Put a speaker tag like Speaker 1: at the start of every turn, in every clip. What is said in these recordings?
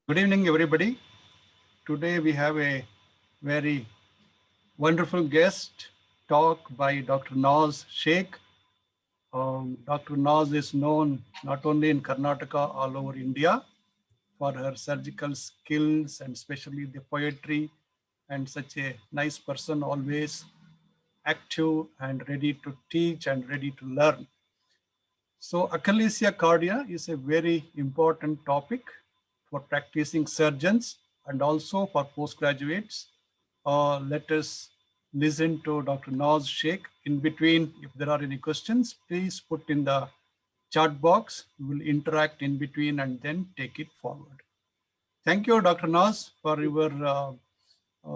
Speaker 1: Good evening, everybody. Today we have a very wonderful guest talk by Dr. Naz Sheikh. Dr. Naz is known not only in Karnataka, all over India for her surgical skills and especially the poetry, and such a nice person, always active and ready to teach and ready to learn. So achalasia cardia is a very important topic for practicing surgeons and also for postgraduates. Let us listen to Dr. Naz Sheikh. In between, if there are any questions, please put in the chat box. We will interact in between and then take it forward. Thank you, Dr. Naz, for your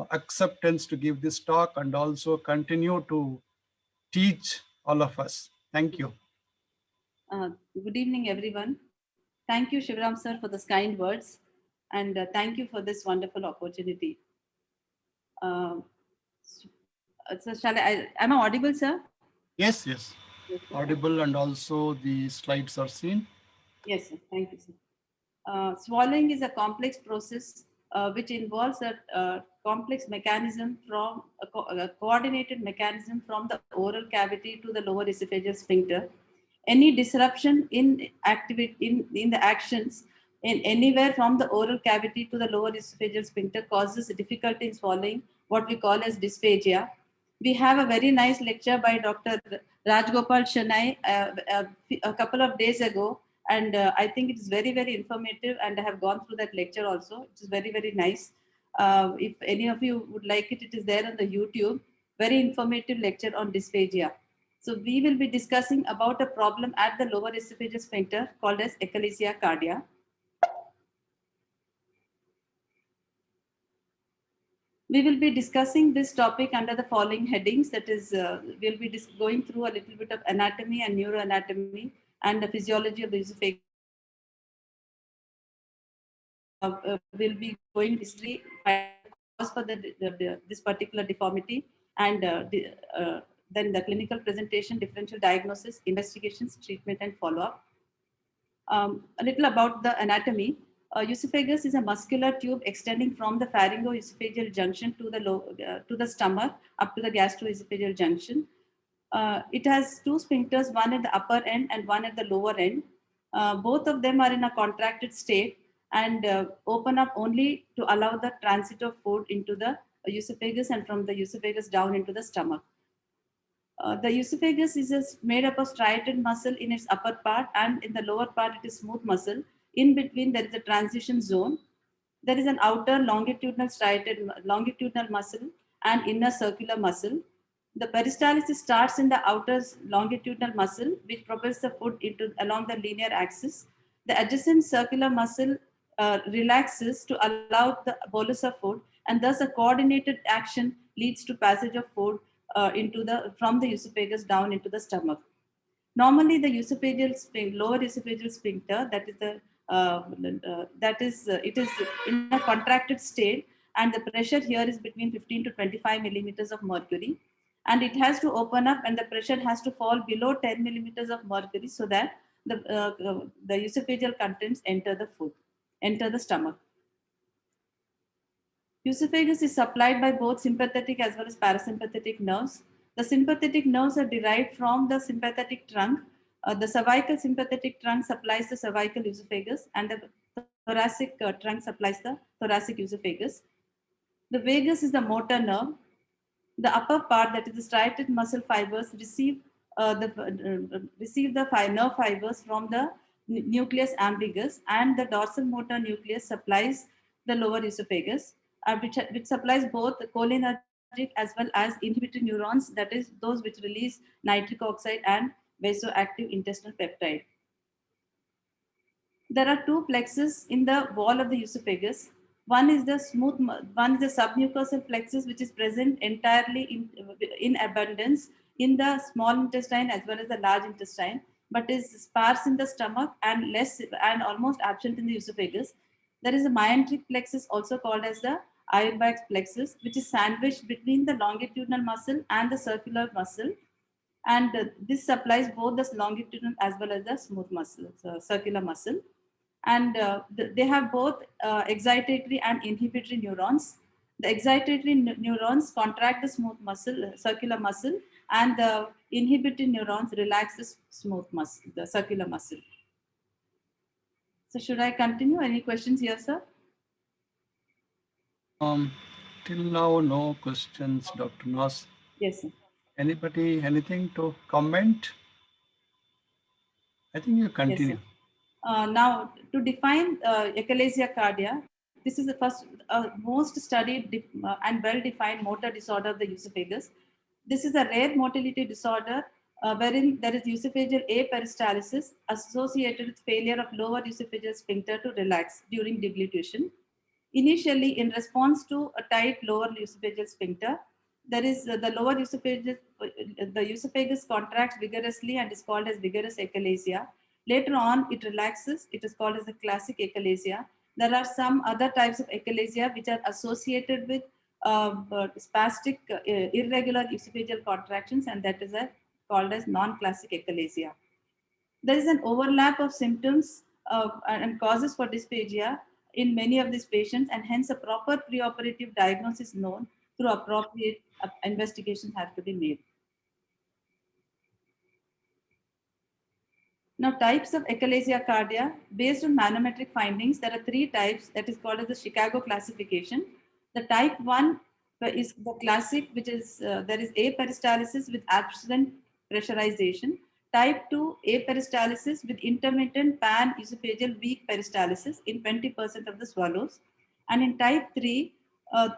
Speaker 1: acceptance to give this talk and also continue to teach all of us. Thank you.
Speaker 2: Good evening, everyone. Thank you, Shivram sir, for those kind words, and thank you for this wonderful opportunity. Uh, so, am I audible, sir?
Speaker 1: Yes, yes.
Speaker 2: Yes, sir.
Speaker 1: Audible and also the slides are seen.
Speaker 2: Yes, sir. Thank you, sir. Swallowing is a complex process which involves a complex mechanism from a coordinated mechanism from the oral cavity to the lower esophageal sphincter. Any disruption in activity in the actions in anywhere from the oral cavity to the lower esophageal sphincter causes difficulty in swallowing, what we call as dysphagia. We have a very nice lecture by Dr. Rajgopal Shanai a couple of days ago, and I think it is very, very informative, and I have gone through that lecture also. It is very, very nice. If any of you would like it, it is there on the YouTube. Very informative lecture on dysphagia. So we will be discussing about a problem at the lower esophageal sphincter called as achalasia cardia. We will be discussing this topic under the following headings. That is, we'll be going through a little bit of anatomy and neuroanatomy and the physiology of the esophagus. We'll be going history, find the cause for this particular deformity, and then the clinical presentation, differential diagnosis, investigations, treatment, and follow-up. A little about the anatomy. Esophagus is a muscular tube extending from the pharyngoesophageal junction to the stomach up to the gastroesophageal junction. It has two sphincters, one at the upper end and one at the lower end. Both of them are in a contracted state and open up only to allow the transit of food into the esophagus and from the esophagus down into the stomach. The esophagus is made up of striated muscle in its upper part, and in the lower part it is smooth muscle. In between there is a transition zone. There is an outer longitudinal muscle and inner circular muscle. The peristalsis starts in the outer longitudinal muscle, which propels the food along the linear axis. The adjacent circular muscle relaxes to allow the bolus of food, and thus a coordinated action leads to passage of food from the esophagus down into the stomach. Normally, the lower esophageal sphincter, it is in a contracted state, and the pressure here is between 15 to 25 millimeters of mercury, and it has to open up, and the pressure has to fall below 10 millimeters of mercury so that the esophageal contents enter the stomach. Esophagus is supplied by both sympathetic as well as parasympathetic nerves. The sympathetic nerves are derived from the sympathetic trunk. The cervical sympathetic trunk supplies the cervical esophagus, and the thoracic trunk supplies the thoracic esophagus. The vagus is the motor nerve. The upper part, that is the striated muscle fibers, receive the nerve fibers from the nucleus amblygus, and the dorsal motor nucleus supplies the lower esophagus, which supplies both the cholinergic as well as inhibitory neurons, that is those which release nitric oxide and vasoactive intestinal peptide. There are two plexus in the wall of the esophagus. One is the submucosal plexus, which is present entirely in abundance in the small intestine as well as the large intestine, but is sparse in the stomach and less and almost absent in the esophagus. There is a myenteric plexus, also called as the Auerbach's plexus, which is sandwiched between the longitudinal muscle and the circular muscle, and this supplies both the longitudinal as well as the smooth muscle, circular muscle. And they have both excitatory and inhibitory neurons. The excitatory neurons contract the smooth muscle, circular muscle, and the inhibitory neurons relax the smooth muscle, the circular muscle. So should I continue? Any questions here, sir?
Speaker 1: Till now, no questions, Dr. Nas.
Speaker 2: Yes, sir.
Speaker 1: Anybody, anything to comment? I think you
Speaker 2: Yes,
Speaker 1: continue.
Speaker 2: sir. Now, to define achalasia cardia, this is the first, most studied and well-defined motor disorder of the esophagus. This is a rare motility disorder wherein there is esophageal aperistalysis associated with failure of lower esophageal sphincter to relax during deglutition. Initially, in response to a tight lower esophageal sphincter, there is the esophagus contracts vigorously and is called as vigorous achalasia. Later on, it relaxes. It is called as a classic achalasia. There are some other types of achalasia which are associated with spastic, irregular esophageal contractions, and that is called as non-classic achalasia. There is an overlap of symptoms and causes for dysphagia in many of these patients, and hence a proper preoperative diagnosis known through appropriate investigations have to be made. Now, types of achalasia cardia, based on manometric findings, there are three types that is called as the Chicago classification. The type 1 is the classic, which is there is aperistalysis with absent pressurization. Type 2, aperistalysis with intermittent pan-esophageal weak peristalsis in 20% of the swallows. And in type 3,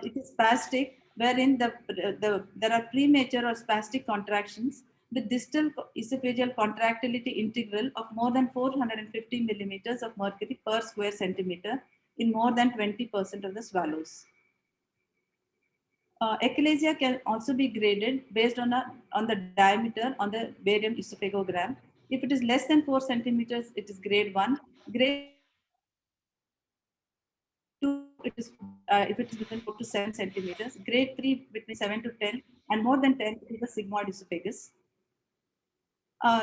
Speaker 2: it is spastic, wherein there are premature or spastic contractions with distal esophageal contractility integral of more than 450 millimeters of mercury per square centimeter in more than 20% of the swallows. Achalasia can also be graded based on the diameter on the barium esophagogram. If it is less than 4 centimeters, it is grade 1. Grade 2, it is if it is between 4 to 7 centimeters. Grade 3 between 7 to 10, and more than 10 it is the sigmoid esophagus.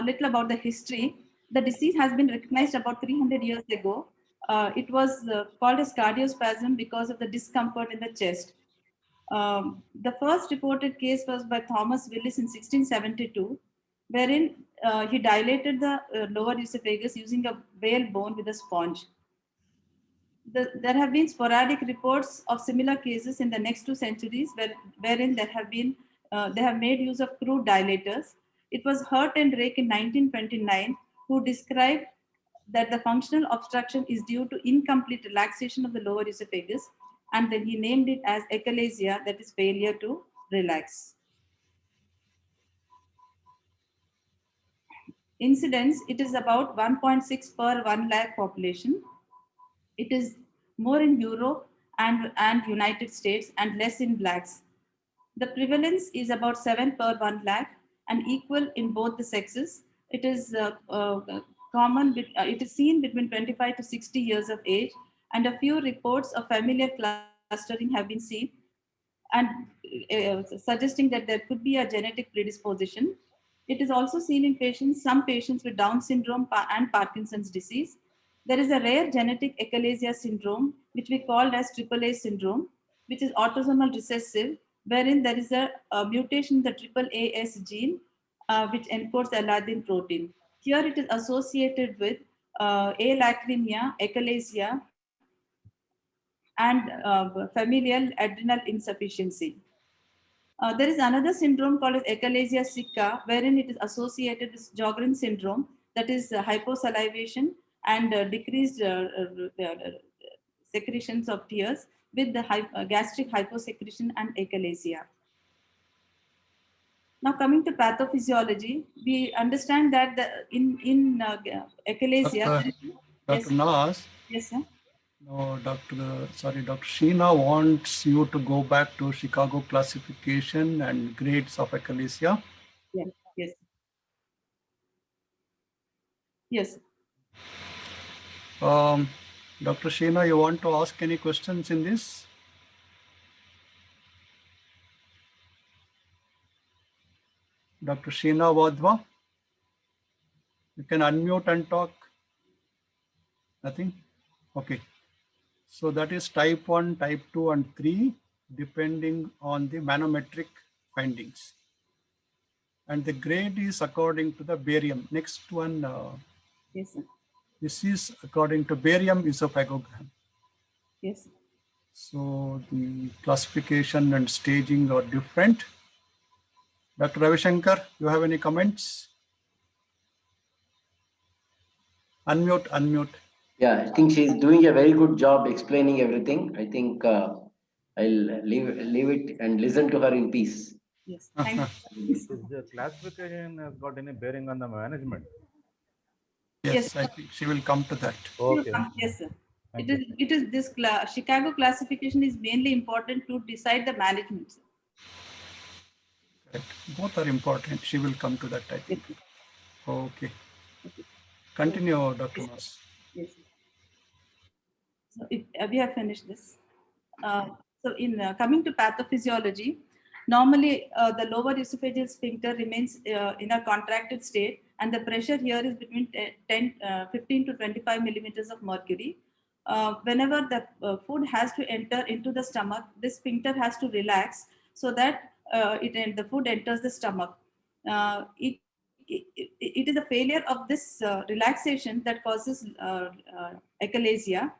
Speaker 2: Little about the history. The disease has been recognized about 300 years ago. It was called as cardiospasm because of the discomfort in the chest. The first reported case was by Thomas Willis in 1672, wherein he dilated the lower esophagus using a whale bone with a sponge. There have been sporadic reports of similar cases in the next 2 centuries, wherein they have made use of crude dilators. It was Hurt and Drake in 1929 who described that the functional obstruction is due to incomplete relaxation of the lower esophagus, and then he named it as achalasia, that is failure to relax. Incidence, it is about 1.6 per 1 lakh population. It is more in Europe and United States and less in blacks. The prevalence is about 7 per 1 lakh and equal in both the sexes. It is it is seen between 25 to 60 years of age, and a few reports of familial clustering have been seen, and suggesting that there could be a genetic predisposition. It is also seen in some patients with Down syndrome and Parkinson's disease. There is a rare genetic achalasia syndrome, which we called as AAA syndrome, which is autosomal recessive, wherein there is a mutation in the AAAS gene, which encodes the Aladdin protein. Here it is associated with alacrimia, achalasia, and familial adrenal insufficiency. There is another syndrome called as achalasia sicca, wherein it is associated with Sjogren syndrome, that is hyposalivation and decreased secretions of tears with the gastric hyposecretion and achalasia. Now, coming to pathophysiology, we understand that in achalasia,
Speaker 1: Dr.
Speaker 2: yes,
Speaker 1: Nas,
Speaker 2: yes, sir.
Speaker 1: no, Dr. Sheena wants you to go back to Chicago classification and grades of achalasia.
Speaker 2: Yes, yes, yes.
Speaker 1: Dr. Sheena, you want to ask any questions in this? Dr. Sheena Wadhwa, you can unmute and talk. Nothing? Okay. So that is type 1, type 2, and 3, depending on the manometric findings. And the grade is according to the barium. Next one,
Speaker 2: Yes, sir.
Speaker 1: this is according to barium esophagogram.
Speaker 2: Yes, sir.
Speaker 1: So the classification and staging are different. Dr. Ravishankar, you have any comments? Unmute, unmute.
Speaker 3: Yeah, I think she's doing a very good job explaining everything. I think I'll leave it and listen to her in peace.
Speaker 2: Yes. Thank you.
Speaker 4: Is the classification has got any bearing on the management?
Speaker 1: Yes, I think she will come to that.
Speaker 4: Okay.
Speaker 2: Yes, sir.
Speaker 4: Thank
Speaker 2: It is this Chicago classification is mainly important to decide the management, sir.
Speaker 1: Correct. Both are important. She will come to that, I think.
Speaker 2: Yes,
Speaker 1: Okay. Continue, Dr. Mas.
Speaker 2: yes. So we have finished this. So in coming to pathophysiology, normally the lower esophageal sphincter remains in a contracted state, and the pressure here is between 15 to 25 millimeters of mercury. Whenever the food has to enter into the stomach, this sphincter has to relax so that the food enters the stomach. It is a failure of this relaxation that causes achalasia.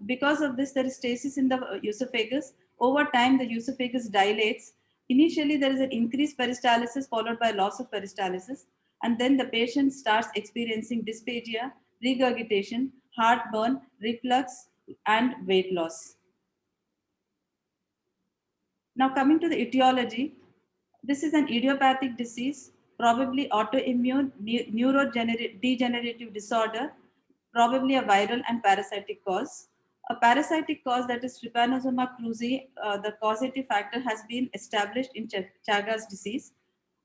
Speaker 2: Because of this, there is stasis in the esophagus. Over time, the esophagus dilates. Initially, there is an increased peristalsis followed by loss of peristalsis. And then the patient starts experiencing dysphagia, regurgitation, heartburn, reflux, and weight loss. Now, coming to the etiology, this is an idiopathic disease, probably autoimmune neurodegenerative disorder, probably a viral and parasitic cause. A parasitic cause, that is Trypanosoma cruzi, the causative factor has been established in Chagas disease.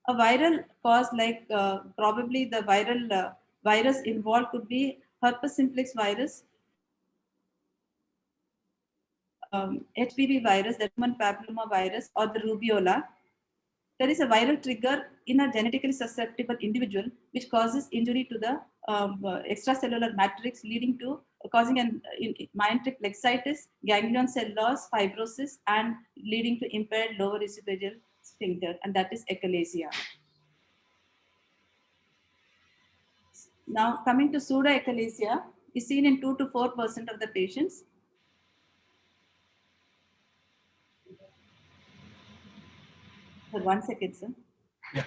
Speaker 2: A viral cause, like probably the viral virus involved could be herpes simplex virus, HPV virus, the human papilloma virus, or the rubeola. There is a viral trigger in a genetically susceptible individual which causes injury to the extracellular matrix, leading to causing an myenteric plexitis, ganglion cell loss, fibrosis, and leading to impaired lower esophageal sphincter, and that is achalasia. Now, coming to pseudoachalasia, is seen in 2 to 4% of the patients. For 1 second, sir.
Speaker 1: Yeah.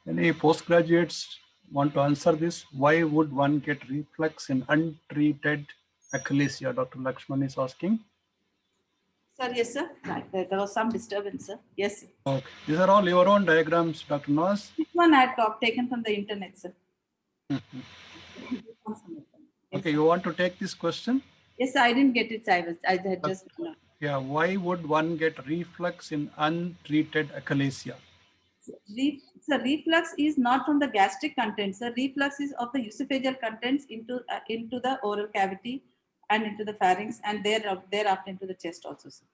Speaker 1: Any postgraduates want to answer this? Why would one get reflux in untreated achalasia? Dr. Lakshman is asking.
Speaker 2: Sir, yes, sir. Right. There was some disturbance, sir. Yes, sir.
Speaker 1: Okay. These are all your own diagrams, Dr. Nas.
Speaker 2: This one I had taken from the internet, sir.
Speaker 1: Okay, you want to take this question?
Speaker 2: Yes, sir, I didn't get it. I had just. No.
Speaker 1: Yeah, why would one get reflux in untreated achalasia?
Speaker 2: So reflux is not from the gastric contents. The reflux is of the esophageal contents into the oral cavity and into the pharynx, and thereafter into the chest also, sir.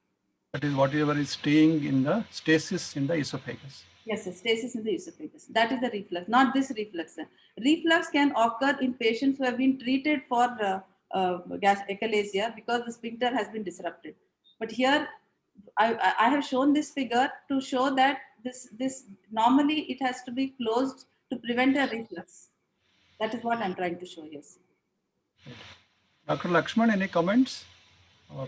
Speaker 1: That is whatever is staying in the stasis in the esophagus.
Speaker 2: Yes, sir, stasis in the esophagus. That is the reflux, not this reflux, sir. Reflux can occur in patients who have been treated for achalasia because the sphincter has been disrupted. But here, I have shown this figure to show that this normally it has to be closed to prevent a reflux. That is what I'm trying to show. Yes.
Speaker 1: Right. Dr. Lakshman, any comments? Or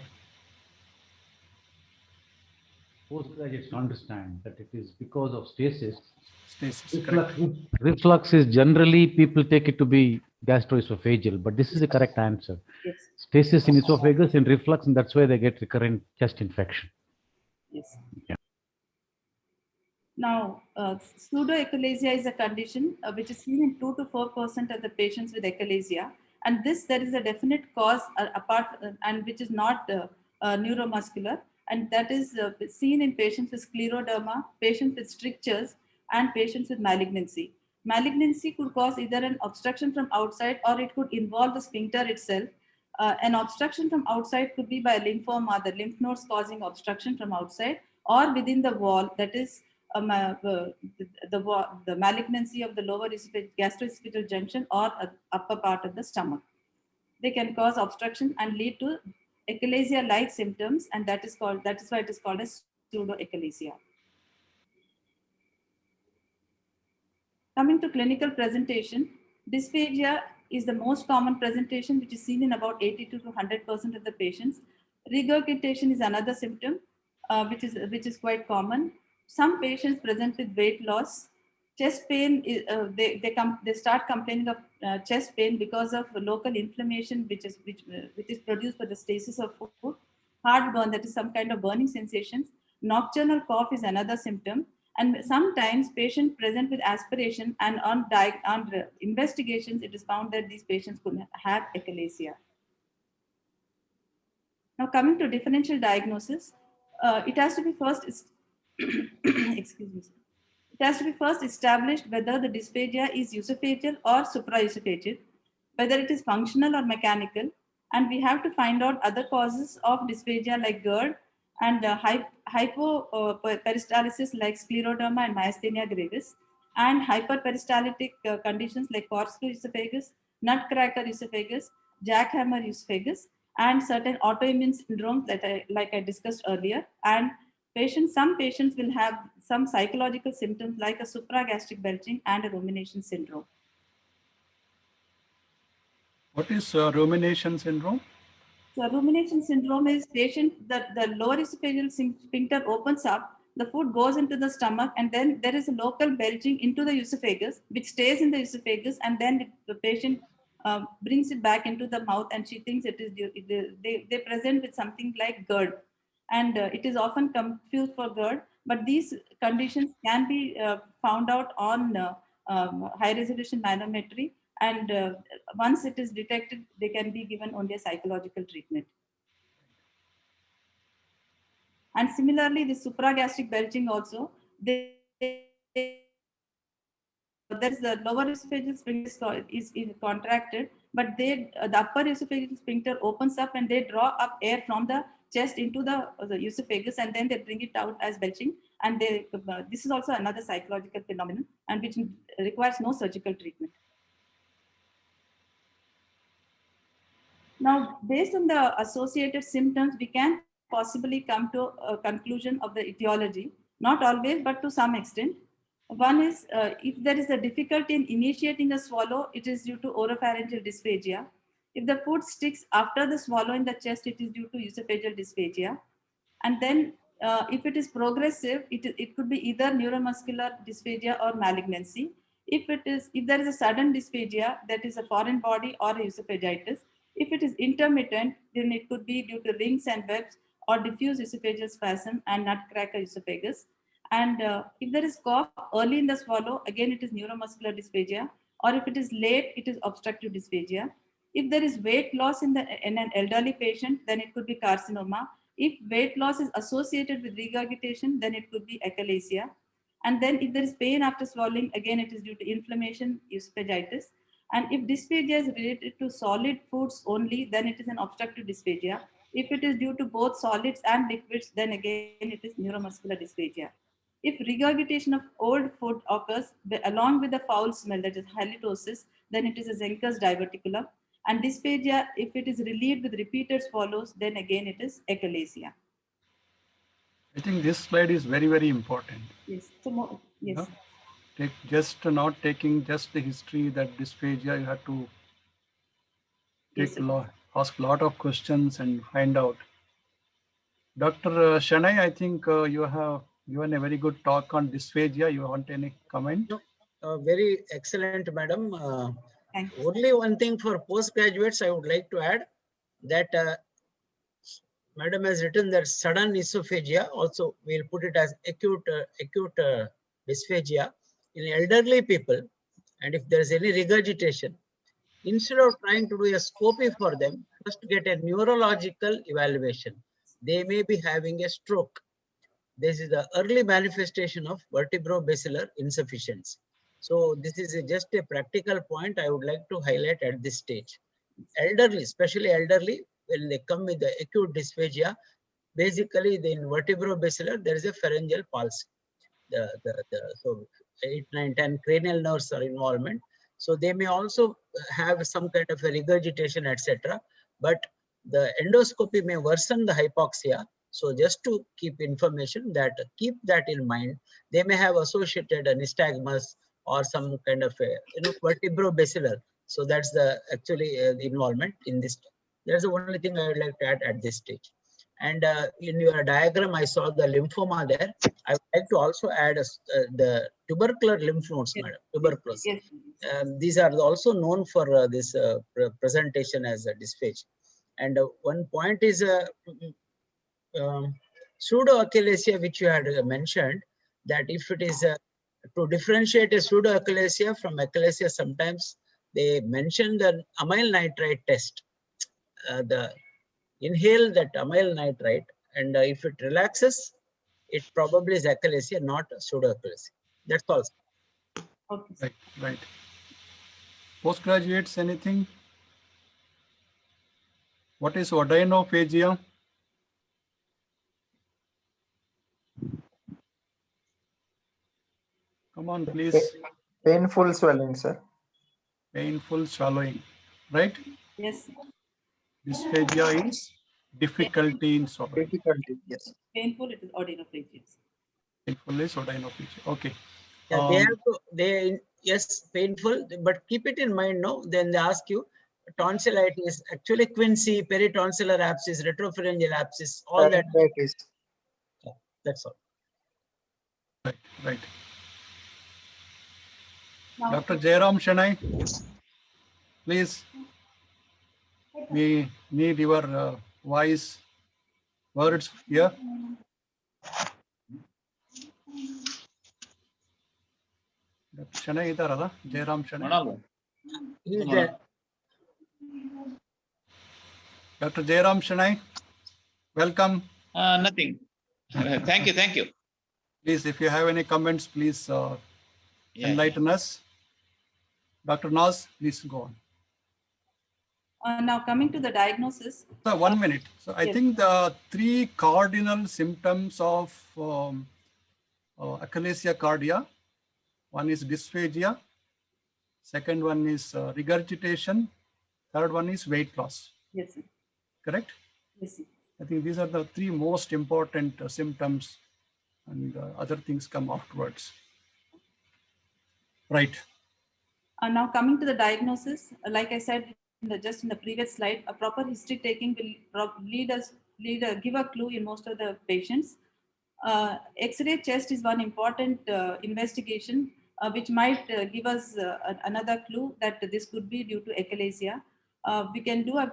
Speaker 5: postgraduates understand that it is because of stasis.
Speaker 1: stasis, correct.
Speaker 5: Reflux is generally people take it to be gastroesophageal, but this is the correct answer.
Speaker 2: Yes.
Speaker 5: Stasis in esophagus and reflux, and that's why they get recurrent chest infection.
Speaker 2: Yes.
Speaker 5: Yeah.
Speaker 2: Now, pseudoachalasia is a condition which is seen in 2 to 4% of the patients with achalasia, and there is a definite cause and which is not neuromuscular, and that is seen in patients with scleroderma, patients with strictures, and patients with malignancy. Malignancy could cause either an obstruction from outside or it could involve the sphincter itself. An obstruction from outside could be by lymphoma, the lymph nodes causing obstruction from outside, or within the wall, that is the malignancy of the lower gastroesophageal junction or upper part of the stomach. They can cause obstruction and lead to achalasia-like symptoms, and that is why it is called as pseudoachalasia. Coming to clinical presentation, dysphagia is the most common presentation, which is seen in about 82 to 100% of the patients. Regurgitation is another symptom, which is quite common. Some patients present with weight loss. Chest pain, they start complaining of chest pain because of local inflammation, which is produced by the stasis of food. Heartburn, that is some kind of burning sensations. Nocturnal cough is another symptom. And sometimes patients present with aspiration, and on investigations, it is found that these patients could have achalasia. Now, coming to differential diagnosis, it has to be first, excuse me. It has to be first established whether the dysphagia is esophageal or supraesophageal, whether it is functional or mechanical, and we have to find out other causes of dysphagia like GERD and hypoperistalsis like scleroderma and myasthenia gravis, and hyperperistaltic conditions like corkscrew esophagus, nutcracker esophagus, jackhammer esophagus, and certain autoimmune syndromes that like I discussed earlier. And some patients will have some psychological symptoms like a supragastric belching and a rumination syndrome.
Speaker 1: What is rumination syndrome?
Speaker 2: So rumination syndrome is that the lower esophageal sphincter opens up, the food goes into the stomach, and then there is a local belching into the esophagus, which stays in the esophagus, and then the patient brings it back into the mouth, and she thinks it is they present with something like GERD, and it is often confused for GERD. But these conditions can be found out on high resolution manometry. And once it is detected, they can be given only a psychological treatment. And similarly, the supragastric belching also, there is the lower esophageal sphincter is contracted, but the upper esophageal sphincter opens up and they draw up air from the chest into the esophagus, and then they bring it out as belching. And this is also another psychological phenomenon, and which requires no surgical treatment. Now, based on the associated symptoms, we can possibly come to a conclusion of the etiology, not always, but to some extent. One is if there is a difficulty in initiating a swallow, it is due to oropharyngeal dysphagia. If the food sticks after the swallow in the chest, it is due to esophageal dysphagia. And then if it is progressive, it could be either neuromuscular dysphagia or malignancy. If there is a sudden dysphagia, that is a foreign body or esophagitis. If it is intermittent, then it could be due to rings and webs or diffuse esophageal spasm and nutcracker esophagus. And if there is cough early in the swallow, again it is neuromuscular dysphagia. Or if it is late, it is obstructive dysphagia. If there is weight loss in an elderly patient, then it could be carcinoma. If weight loss is associated with regurgitation, then it could be achalasia. And then if there is pain after swallowing, again it is due to inflammation, esophagitis. And if dysphagia is related to solid foods only, then it is an obstructive dysphagia. If it is due to both solids and liquids, then again it is neuromuscular dysphagia. If regurgitation of old food occurs along with the foul smell, that is halitosis, then it is a Zenker's diverticulum. And dysphagia, if it is relieved with repeated swallows, then again it is achalasia.
Speaker 1: I think this slide is very, very important.
Speaker 2: Yes. So yes.
Speaker 1: No? Not taking just the history that dysphagia, you have to ask a lot of questions and find out. Dr. Shanai, I think you have given a very good talk on dysphagia. You want any comment?
Speaker 6: No, very excellent, madam. Only one thing for postgraduates I would like to add, that madam has written that sudden esophagia, also we'll put it as acute dysphagia in elderly people. And if there's any regurgitation, instead of trying to do a scopy for them, first get a neurological evaluation. They may be having a stroke. This is the early manifestation of vertebrobasilar insufficiency. So this is just a practical point I would like to highlight at this stage. Elderly, especially elderly, when they come with the acute dysphagia, basically in vertebrobasilar, there is a pharyngeal palsy. So 8, 9, 10 cranial nerves are involvement. So they may also have some kind of a regurgitation, etc. But the endoscopy may worsen the hypoxia. So just to keep information that, keep that in mind. They may have associated nystagmus or some kind of a, vertebrobasilar. So that's the actually the involvement in this. That's the only thing I would like to add at this stage. And in your diagram, I saw the lymphoma there. I would like to also add the tubercular lymph nodes,
Speaker 2: Yes.
Speaker 6: madam, tuberculosis.
Speaker 2: Yes.
Speaker 6: These are also known for this presentation as a dysphagia. And one point is pseudoachalasia, which you had mentioned, that if it is to differentiate a pseudoachalasia from achalasia, sometimes they mention the amyl nitrite test. The inhale that amyl nitrite, and if it relaxes, it probably is achalasia, not pseudoachalasia. That's all.
Speaker 2: Okay.
Speaker 1: Right, right. Postgraduates, anything? What is odynophagia? Come on, please.
Speaker 7: Painful swelling, sir.
Speaker 1: Painful swallowing, right?
Speaker 2: Yes.
Speaker 1: Dysphagia is difficulty in swallowing.
Speaker 7: Difficulty, yes.
Speaker 2: Painful, it is odynophagia.
Speaker 1: Painful is odynophagia. Okay.
Speaker 6: Yeah, they have to, yes, painful, but keep it in mind, no? Then they ask you, tonsillitis, actually quinsy, peritonsillar abscess, retropharyngeal abscess, all that.
Speaker 7: Laryngitis.
Speaker 6: That's all.
Speaker 1: Right, right.
Speaker 2: Now,
Speaker 1: Dr. Jairam Shanai, please, we need your wise words here. Dr. Shanai idara, Jairam Shanai.
Speaker 6: He's there.
Speaker 1: Dr. Jairam Shanai, welcome.
Speaker 8: Nothing. Thank you. Thank you.
Speaker 1: Please, if you have any comments, please
Speaker 8: Yeah,
Speaker 1: enlighten us. Dr. Naz, please go on.
Speaker 2: now coming to the diagnosis.
Speaker 1: So 1 minute. So I
Speaker 2: Yes.
Speaker 1: think the 3 cardinal symptoms of achalasia cardia. One is dysphagia. Second one is regurgitation. Third one is weight loss.
Speaker 2: Yes, sir.
Speaker 1: Correct?
Speaker 2: Yes, sir.
Speaker 1: I think these are the 3 most important symptoms, and other things come afterwards. Right.
Speaker 2: Now coming to the diagnosis, like I said just in the previous slide, a proper history taking will give a clue in most of the patients. X-ray chest is one important investigation which might give us another clue that this could be due to achalasia. We can do a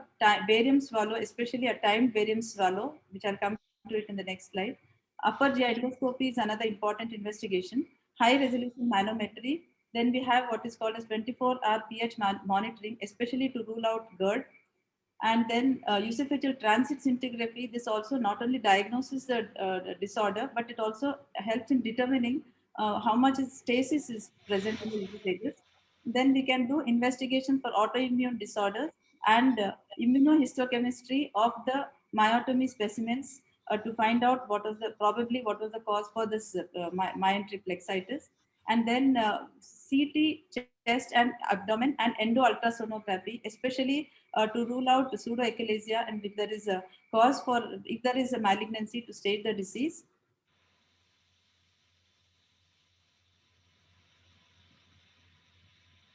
Speaker 2: barium swallow, especially a timed barium swallow, which I'll come to it in the next slide. Upper GI endoscopy is another important investigation. High resolution manometry. Then we have what is called as 24-hour pH monitoring, especially to rule out GERD. And then esophageal transit scintigraphy. This also not only diagnoses the disorder, but it also helps in determining how much stasis is present in the esophagus. Then we can do investigation for autoimmune disorders and immunohistochemistry of the myotomy specimens to find out what was the cause for this myotonic triplexitis. And then CT, chest and abdomen, and endoultrasonography, especially to rule out pseudoachalasia, and if there is a cause for, if there is a malignancy, to state the disease.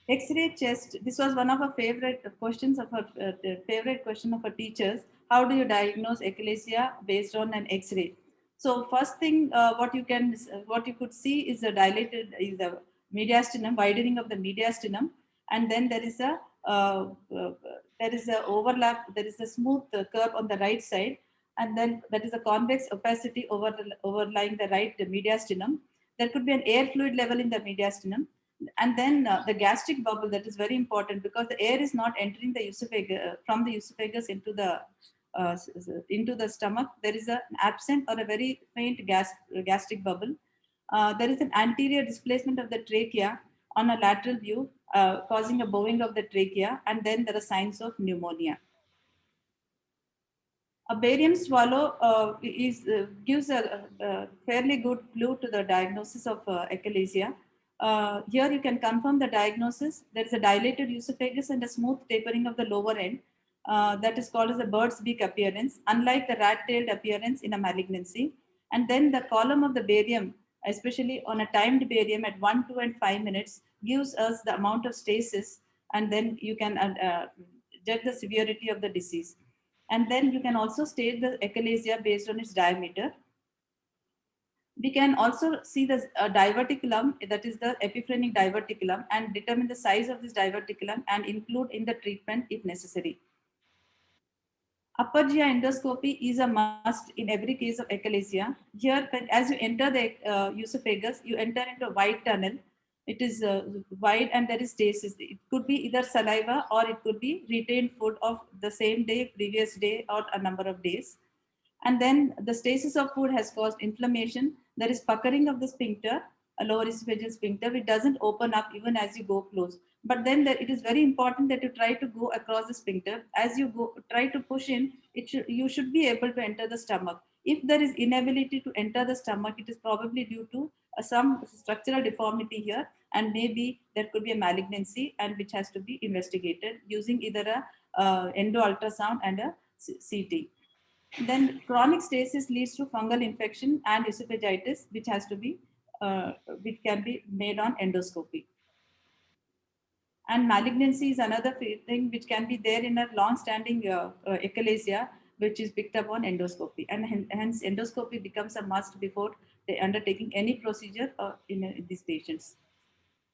Speaker 2: X-ray chest. This was one of our favorite questions of our favorite question of our teachers. How do you diagnose achalasia based on an X-ray? So first thing, what you could see is the mediastinum, widening of the mediastinum, and then there is a overlap. There is a smooth curve on the right side, and then that is a convex opacity overlying the right mediastinum. There could be an air fluid level in the mediastinum. And then the gastric bubble, that is very important because the air is not entering the esophagus from the esophagus into the stomach. There is an absent or a very faint gastric bubble. There is an anterior displacement of the trachea on a lateral view, causing a bowing of the trachea, and then there are signs of pneumonia. A barium swallow gives a fairly good clue to the diagnosis of achalasia. Here you can confirm the diagnosis. There is a dilated esophagus and a smooth tapering of the lower end. That is called as a bird's beak appearance, unlike the rat-tailed appearance in a malignancy. And then the column of the barium, especially on a timed barium at 1, 2, and 5 minutes, gives us the amount of stasis, and then you can judge the severity of the disease. And then you can also state the achalasia based on its diameter. We can also see the diverticulum, that is the epiphrenic diverticulum, and determine the size of this diverticulum and include in the treatment if necessary. Upper GI endoscopy is a must in every case of achalasia. Here, as you enter the esophagus, you enter into a wide tunnel. It is wide and there is stasis. It could be either saliva or it could be retained food of the same day, previous day, or a number of days. And then the stasis of food has caused inflammation. There is puckering of the sphincter, a lower esophageal sphincter, which doesn't open up even as you go close. But then it is very important that you try to go across the sphincter. As you go, try to push in, you should be able to enter the stomach. If there is inability to enter the stomach, it is probably due to some structural deformity here, and maybe there could be a malignancy, and which has to be investigated using either a endo ultrasound and a CT. Then chronic stasis leads to fungal infection and esophagitis, which can be made on endoscopy. And malignancy is another thing which can be there in a long-standing achalasia, which is picked up on endoscopy, and hence endoscopy becomes a must before undertaking any procedure in these patients.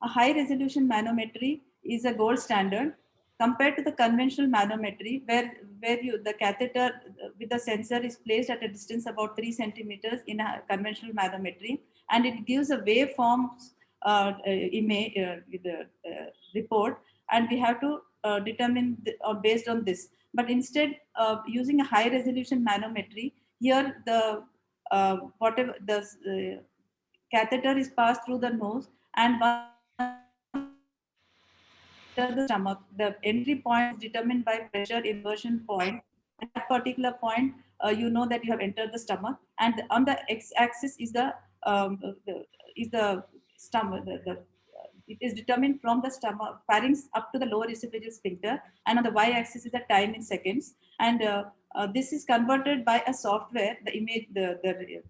Speaker 2: A high-resolution manometry is a gold standard compared to the conventional manometry, where the catheter with the sensor is placed at a distance about 3 centimeters in a conventional manometry, and it gives a waveform image report, and we have to determine based on this. But instead, using a high-resolution manometry, here the whatever the catheter is passed through the nose, and the stomach, the entry point is determined by pressure inversion point. At that particular point, you know that you have entered the stomach, and on the x-axis is the stomach. It is determined from the stomach pharynx up to the lower esophageal sphincter, and on the y-axis is the time in seconds. And this is converted by a software, the image, the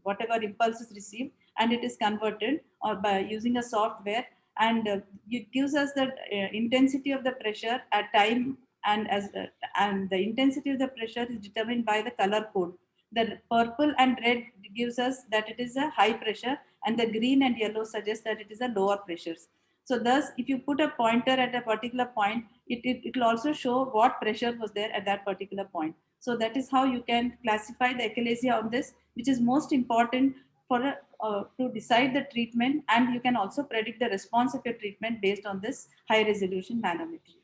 Speaker 2: whatever impulse is received, and it is converted or by using a software, and it gives us the intensity of the pressure at time, and and the intensity of the pressure is determined by the color code. The purple and red gives us that it is a high pressure, and the green and yellow suggests that it is a lower pressures. So thus, if you put a pointer at a particular point, it will also show what pressure was there at that particular point. So that is how you can classify the achalasia on this, which is most important for to decide the treatment, and you can also predict the response of your treatment based on this high resolution manometry.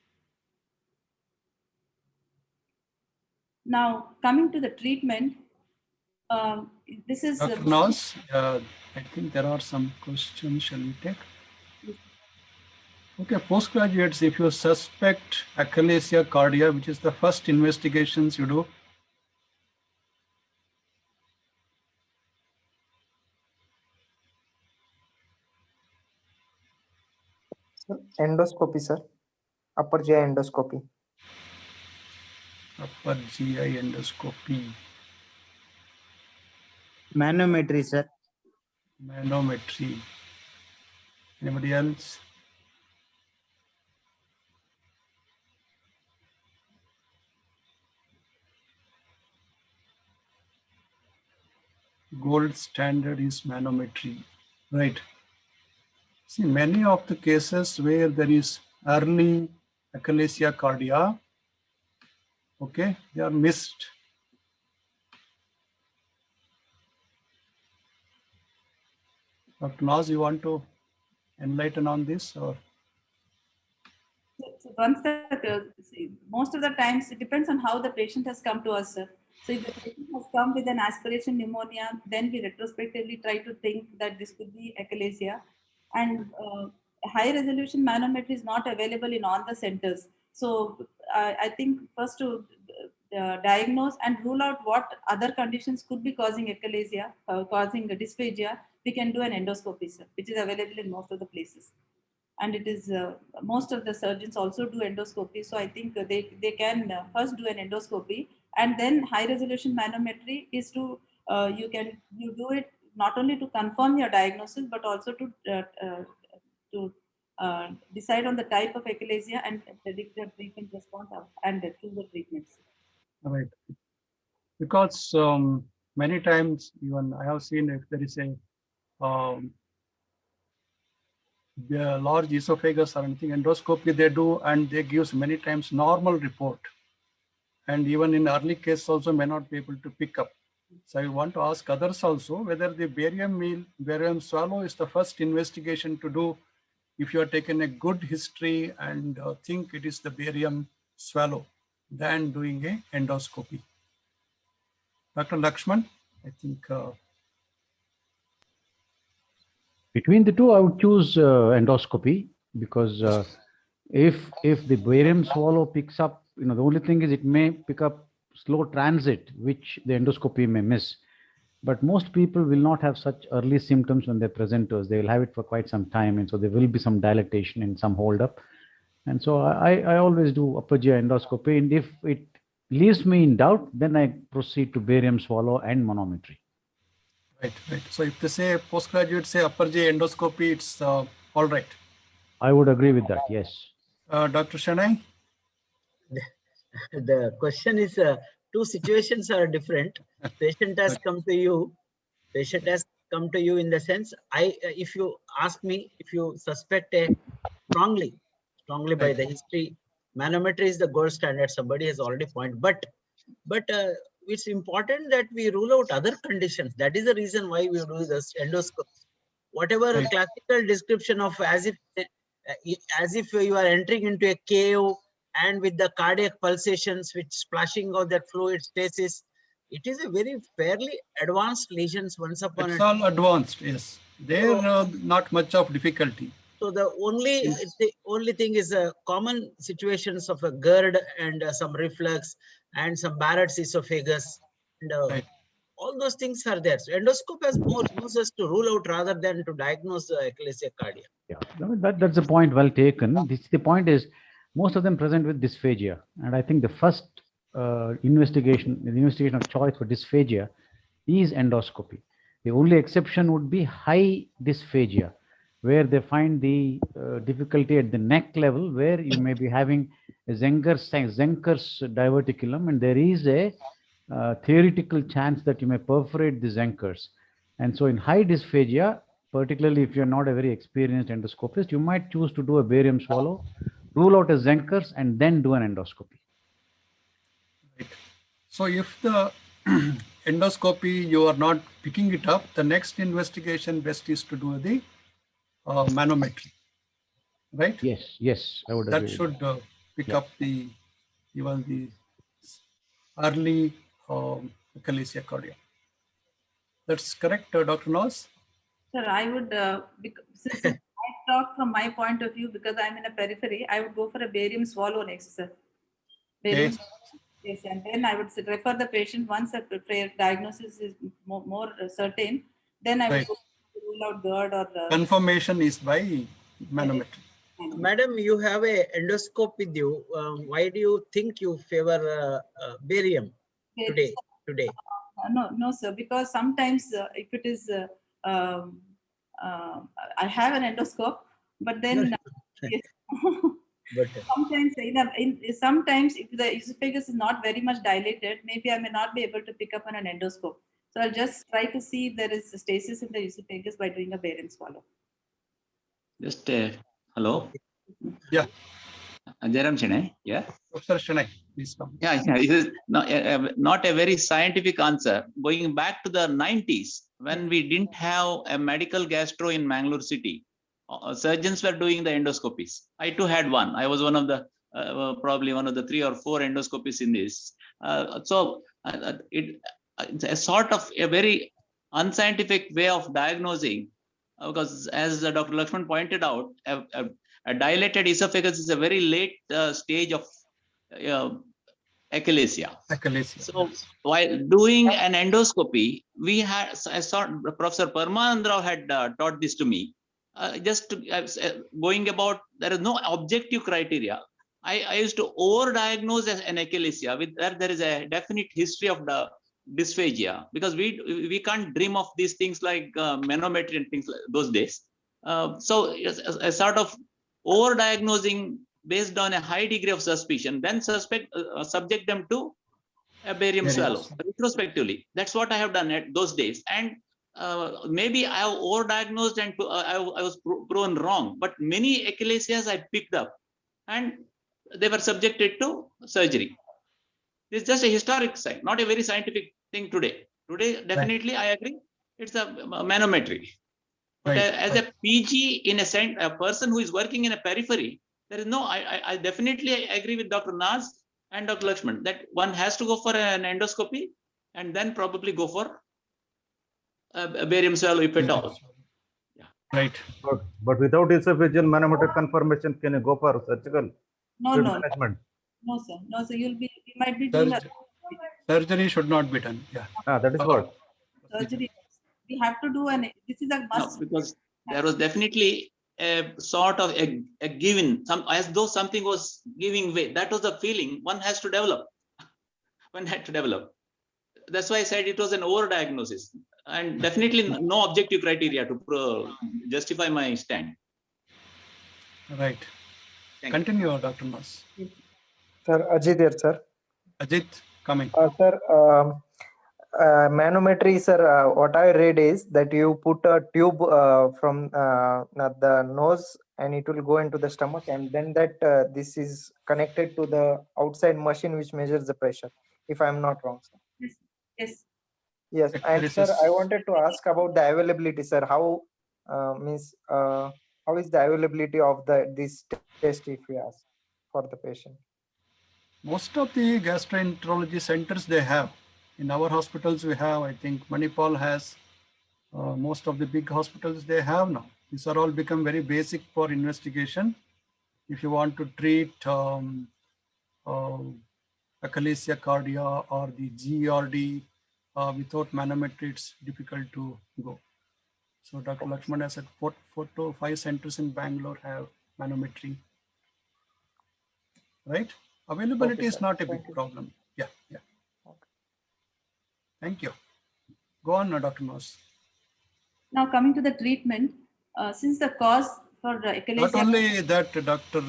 Speaker 2: Now, coming to the treatment, this is
Speaker 1: Dr. Noz, I think there are some questions. Shall we take? Okay, postgraduates, if you suspect achalasia cardia, which is the first investigations you do?
Speaker 7: Endoscopy, sir. Upper GI endoscopy.
Speaker 1: Upper GI endoscopy.
Speaker 9: Manometry, sir.
Speaker 1: Manometry. Anybody else? Gold standard is manometry, right? See, many of the cases where there is early achalasia cardia, okay, they are missed. Dr. Noz, you want to enlighten on this, or?
Speaker 2: So once most of the times it depends on how the patient has come to us, sir. So if the patient has come with an aspiration pneumonia, then we retrospectively try to think that this could be achalasia. And high resolution manometry is not available in all the centers. So I think first to diagnose and rule out what other conditions could be causing achalasia, causing dysphagia, we can do an endoscopy, sir, which is available in most of the places. And it is most of the surgeons also do endoscopy. So I think they can first do an endoscopy, and then high resolution manometry is to you do it not only to confirm your diagnosis but also to decide on the type of achalasia and predict the treatment response and choose the treatments.
Speaker 1: Right. Because many times even I have seen if there is a the large esophagus or anything, endoscopy they do, and they gives many times normal report. And even in early case also may not be able to pick up. So I want to ask others also whether the barium swallow is the first investigation to do if you are taken a good history and think it is the barium swallow than doing a endoscopy. Dr. Lakshman, I think.
Speaker 5: Between the two, I would choose endoscopy because if the barium swallow picks up, the only thing is it may pick up slow transit, which the endoscopy may miss. But most people will not have such early symptoms when they're presenters. They will have it for quite some time, and so there will be some dilatation and some holdup. And so I always do upper GI endoscopy, and if it leaves me in doubt, then I proceed to barium swallow and manometry.
Speaker 1: Right. So if they say postgraduate say upper GI endoscopy, it's all right.
Speaker 5: I would agree with that. Yes.
Speaker 1: Dr. Shanai?
Speaker 6: The question is, two situations are different. Patient has come to you. Patient has come to you in the sense, if you ask me, if you suspect a strongly by the history, manometry is the gold standard. Somebody has already pointed, but it's important that we rule out other conditions. That is the reason why we do this endoscopy. Whatever classical description of as if you are entering into a cave and with the cardiac pulsations, which splashing of that fluid stasis, it is a very fairly advanced lesions once upon a time.
Speaker 1: It's all advanced, yes. There not much of difficulty.
Speaker 6: So the only thing is common situations of a GERD and some reflux and some Barrett's esophagus, and all those things are there. So endoscope has more uses to rule out rather than to diagnose the achalasia cardia.
Speaker 5: Yeah, that's a point well taken. The point is most of them present with dysphagia, and I think the first investigation of choice for dysphagia is endoscopy. The only exception would be high dysphagia, where they find the difficulty at the neck level, where you may be having a Zenker's diverticulum, and there is a theoretical chance that you may perforate the Zenker's. And so in high dysphagia, particularly if you're not a very experienced endoscopist, you might choose to do a barium swallow, rule out a Zenker's, and then do an endoscopy.
Speaker 1: Right. So if the endoscopy, you are not picking it up, the next investigation best is to do the manometry, right?
Speaker 5: Yes, I would agree.
Speaker 1: That should pick up even the early achalasia cardia. That's correct, Dr. Noz?
Speaker 2: Sir, I would, since I talk from my point of view, because I'm in a periphery, I would go for a barium swallow next, sir. Barium, yes, and then I would refer the patient once a diagnosis is more certain, then I would go to rule out GERD or...
Speaker 1: Confirmation is by manometry.
Speaker 6: Madam, you have a endoscope with you. Why do you think you favor barium today?
Speaker 2: No, sir, because sometimes if it is, I have an endoscope, but then yes. But sometimes if the esophagus is not very much dilated, maybe I may not be able to pick up on an endoscope. So I'll just try to see if there is stasis in the esophagus by doing a barium swallow.
Speaker 8: Just hello.
Speaker 1: Yeah.
Speaker 8: Jairam Shanai. Yeah.
Speaker 1: Dr. Shanai, please come.
Speaker 8: Yeah. This is not a very scientific answer. Going back to the 90s, when we didn't have a medical gastro in Mangalore city, surgeons were doing the endoscopies. I too had one. I was one of the probably one of the 3 or 4 endoscopies in this. It's a sort of a very unscientific way of diagnosing, because as Dr. Lakshman pointed out, a dilated esophagus is a very late stage of achalasia.
Speaker 1: Achalasia.
Speaker 8: So while doing an endoscopy, we had, I saw Professor Parmanand Rao had taught this to me. Just to, going about, there is no objective criteria. I used to overdiagnose as an achalasia with that there is a definite history of the dysphagia, because we can't dream of these things like manometry and things like those days. So a sort of overdiagnosing based on a high degree of suspicion, then subject them to a barium swallow retrospectively. That's what I have done at those days. And maybe I have overdiagnosed and I was proven wrong, but many achalasias I picked up and they were subjected to surgery. It's just a historic side, not a very scientific thing today. Today, definitely, I agree, it's a manometry. But as a PG, in a person who is working in a periphery, there is no, I definitely agree with Dr. Naz and Dr. Lakshman that one has to go for an endoscopy and then probably go for a barium swallow if at all. Yeah.
Speaker 1: Right.
Speaker 4: But without esophageal manometer confirmation, can you go for surgical
Speaker 2: No,
Speaker 4: fluid
Speaker 2: no,
Speaker 4: management?
Speaker 2: no, sir. No, sir. You might be doing a
Speaker 1: Surgery should not be done. Yeah.
Speaker 4: That is what.
Speaker 2: surgery. We have to do this is a
Speaker 8: No,
Speaker 2: must.
Speaker 8: because there was definitely a sort of a given, as though something was giving way. That was the feeling one has to develop. One had to develop. That's why I said it was an overdiagnosis, and definitely no objective criteria to justify my stand.
Speaker 1: Right. Continue, Dr. Naz.
Speaker 7: Sir, Ajit here, sir.
Speaker 1: Ajit, coming.
Speaker 7: Sir, manometry, sir, what I read is that you put a tube from the nose and it will go into the stomach, and then that this is connected to the outside machine which measures the pressure, if I'm not wrong, sir.
Speaker 2: Yes. Yes.
Speaker 7: Yes, and sir, I wanted to ask about the availability, sir. How how is the availability of this test, if you ask, for the patient?
Speaker 1: Most of the gastroenterology centers they have. In our hospitals we have, I think Manipal has, most of the big hospitals they have now. These are all become very basic for investigation. If you want to treat achalasia cardia or the GERD without manometry, it's difficult to go. So Dr. Lakshman has said 4 to 5 centers in Bangalore have manometry. Right? Availability is not a big problem. Yeah, yeah. Thank you. Go on, Dr. Naz.
Speaker 2: Now coming to the treatment, since the cause for achalasia.
Speaker 1: Not only that, Dr.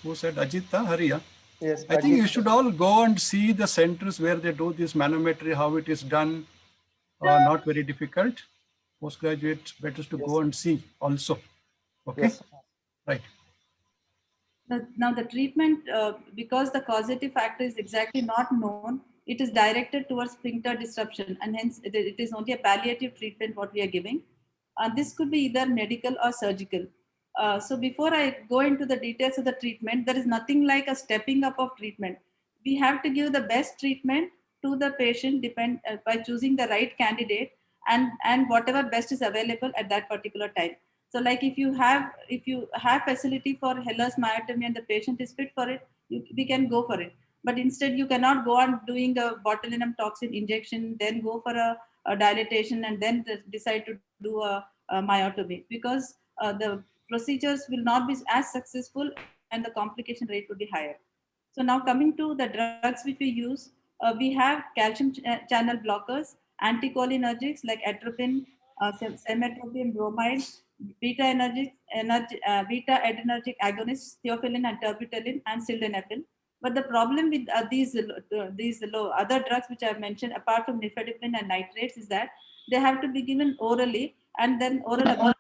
Speaker 1: Who said Ajita Hariya?
Speaker 7: Yes,
Speaker 1: I think you should all go and see the centers where they do this manometry, how it is done. Not very difficult. Postgraduates, better to go and see also. Okay.
Speaker 7: Yes.
Speaker 1: Right.
Speaker 2: Now the treatment, because the causative factor is exactly not known, it is directed towards sphincter disruption, and hence it is only a palliative treatment what we are giving. This could be either medical or surgical. So before I go into the details of the treatment, there is nothing like a stepping up of treatment. We have to give the best treatment to the patient by choosing the right candidate and whatever best is available at that particular time. So like if you have facility for Heller's myotomy and the patient is fit for it, we can go for it. But instead you cannot go on doing a botulinum toxin injection, then go for a dilatation and then decide to do a myotomy, because the procedures will not be as successful and the complication rate will be higher. So now coming to the drugs which we use, we have calcium channel blockers, anticholinergics like atropine, semetropin bromide, beta adrenergic agonists, theophylline and terbutaline, and sildenafil. But the problem with these other drugs which I have mentioned, apart from nifedipine and nitrates, is that they have to be given orally, and then oral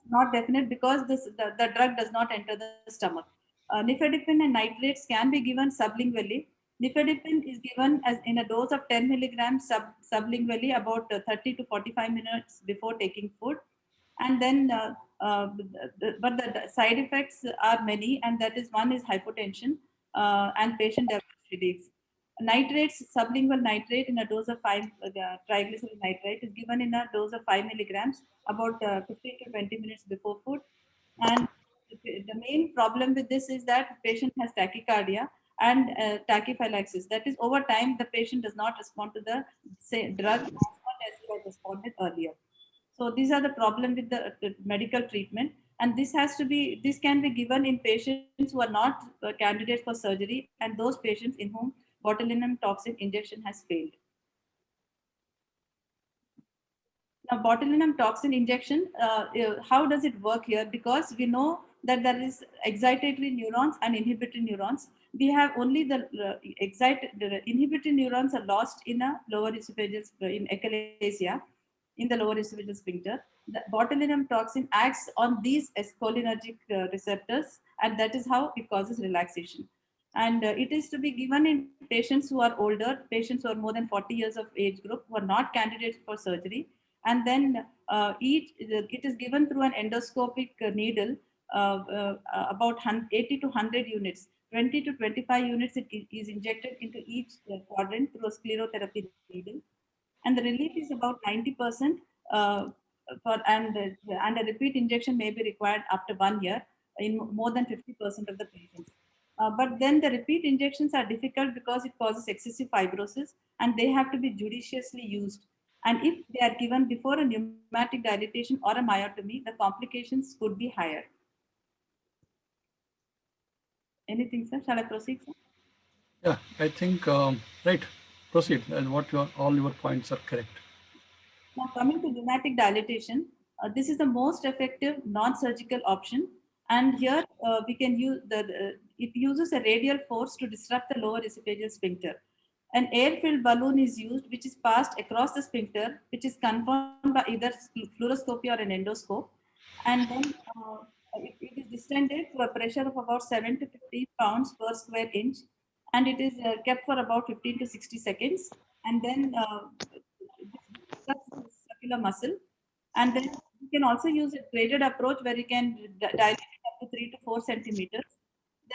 Speaker 2: not definite because the drug does not enter the stomach. Nifedipine and nitrates can be given sublingually. Nifedipine is given as in a dose of 10 milligrams sublingually about 30 to 45 minutes before taking food. And then, but the side effects are many, and that is one is hypotension and patient develops headaches. Nitrates, sublingual nitrate in a dose of 5 triglyceride nitrate is given in a dose of 5 milligrams about 15 to 20 minutes before food. And the main problem with this is that patient has tachycardia, and tachyphylaxis. That is, over time, the patient does not respond to the drug as much as he had responded earlier. So these are the problem with the medical treatment, and this can be given in patients who are not candidates for surgery and those patients in whom botulinum toxin injection has failed. Now, botulinum toxin injection, how does it work here? Because we know that there is excitatory neurons and inhibitory neurons. We have only the inhibitory neurons are lost in a lower esophageal, in achalasia, in the lower esophageal sphincter. The botulinum toxin acts on these cholinergic receptors, and that is how it causes relaxation. And it is to be given in patients who are older, patients who are more than 40 years of age group, who are not candidates for surgery. And then it is given through an endoscopic needle, about 80 to 100 units. 20 to 25 units is injected into each quadrant through a sclerotherapy needle. And the relief is about 90%, and a repeat injection may be required after 1 year in more than 50% of the patients. But then the repeat injections are difficult because it causes excessive fibrosis and they have to be judiciously used. And if they are given before a pneumatic dilatation or a myotomy, the complications could be higher. Anything, sir? Shall I proceed, sir?
Speaker 1: Yeah, I think, right, proceed. And all your points are correct.
Speaker 2: Now, coming to pneumatic dilatation, this is the most effective non-surgical option. And here we can use it uses a radial force to disrupt the lower esophageal sphincter. An air-filled balloon is used, which is passed across the sphincter, which is confirmed by either fluoroscopy or an endoscope. And then it is distended to a pressure of about 7 to 15 pounds per square inch. And it is kept for about 15 to 60 seconds. And then circular muscle. And then you can also use a graded approach where you can dilate it up to 3 to 4 centimeters.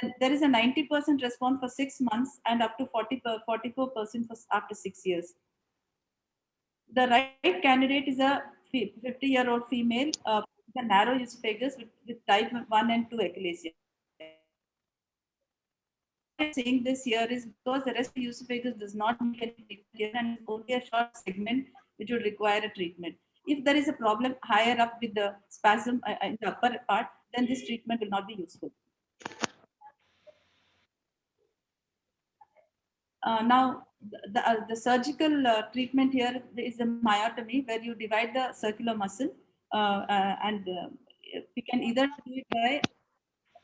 Speaker 2: Then there is a 90% response for 6 months and up to 44% for after 6 years. The right candidate is a 50-year-old female with a narrow esophagus with type 1 and 2 achalasia. Saying this here is because the rest of the esophagus does not need any treatment and it's only a short segment which would require a treatment. If there is a problem higher up with the spasm in the upper part, then this treatment will not be useful. Now, the surgical treatment here is the myotomy, where you divide the circular muscle, and we can either do it by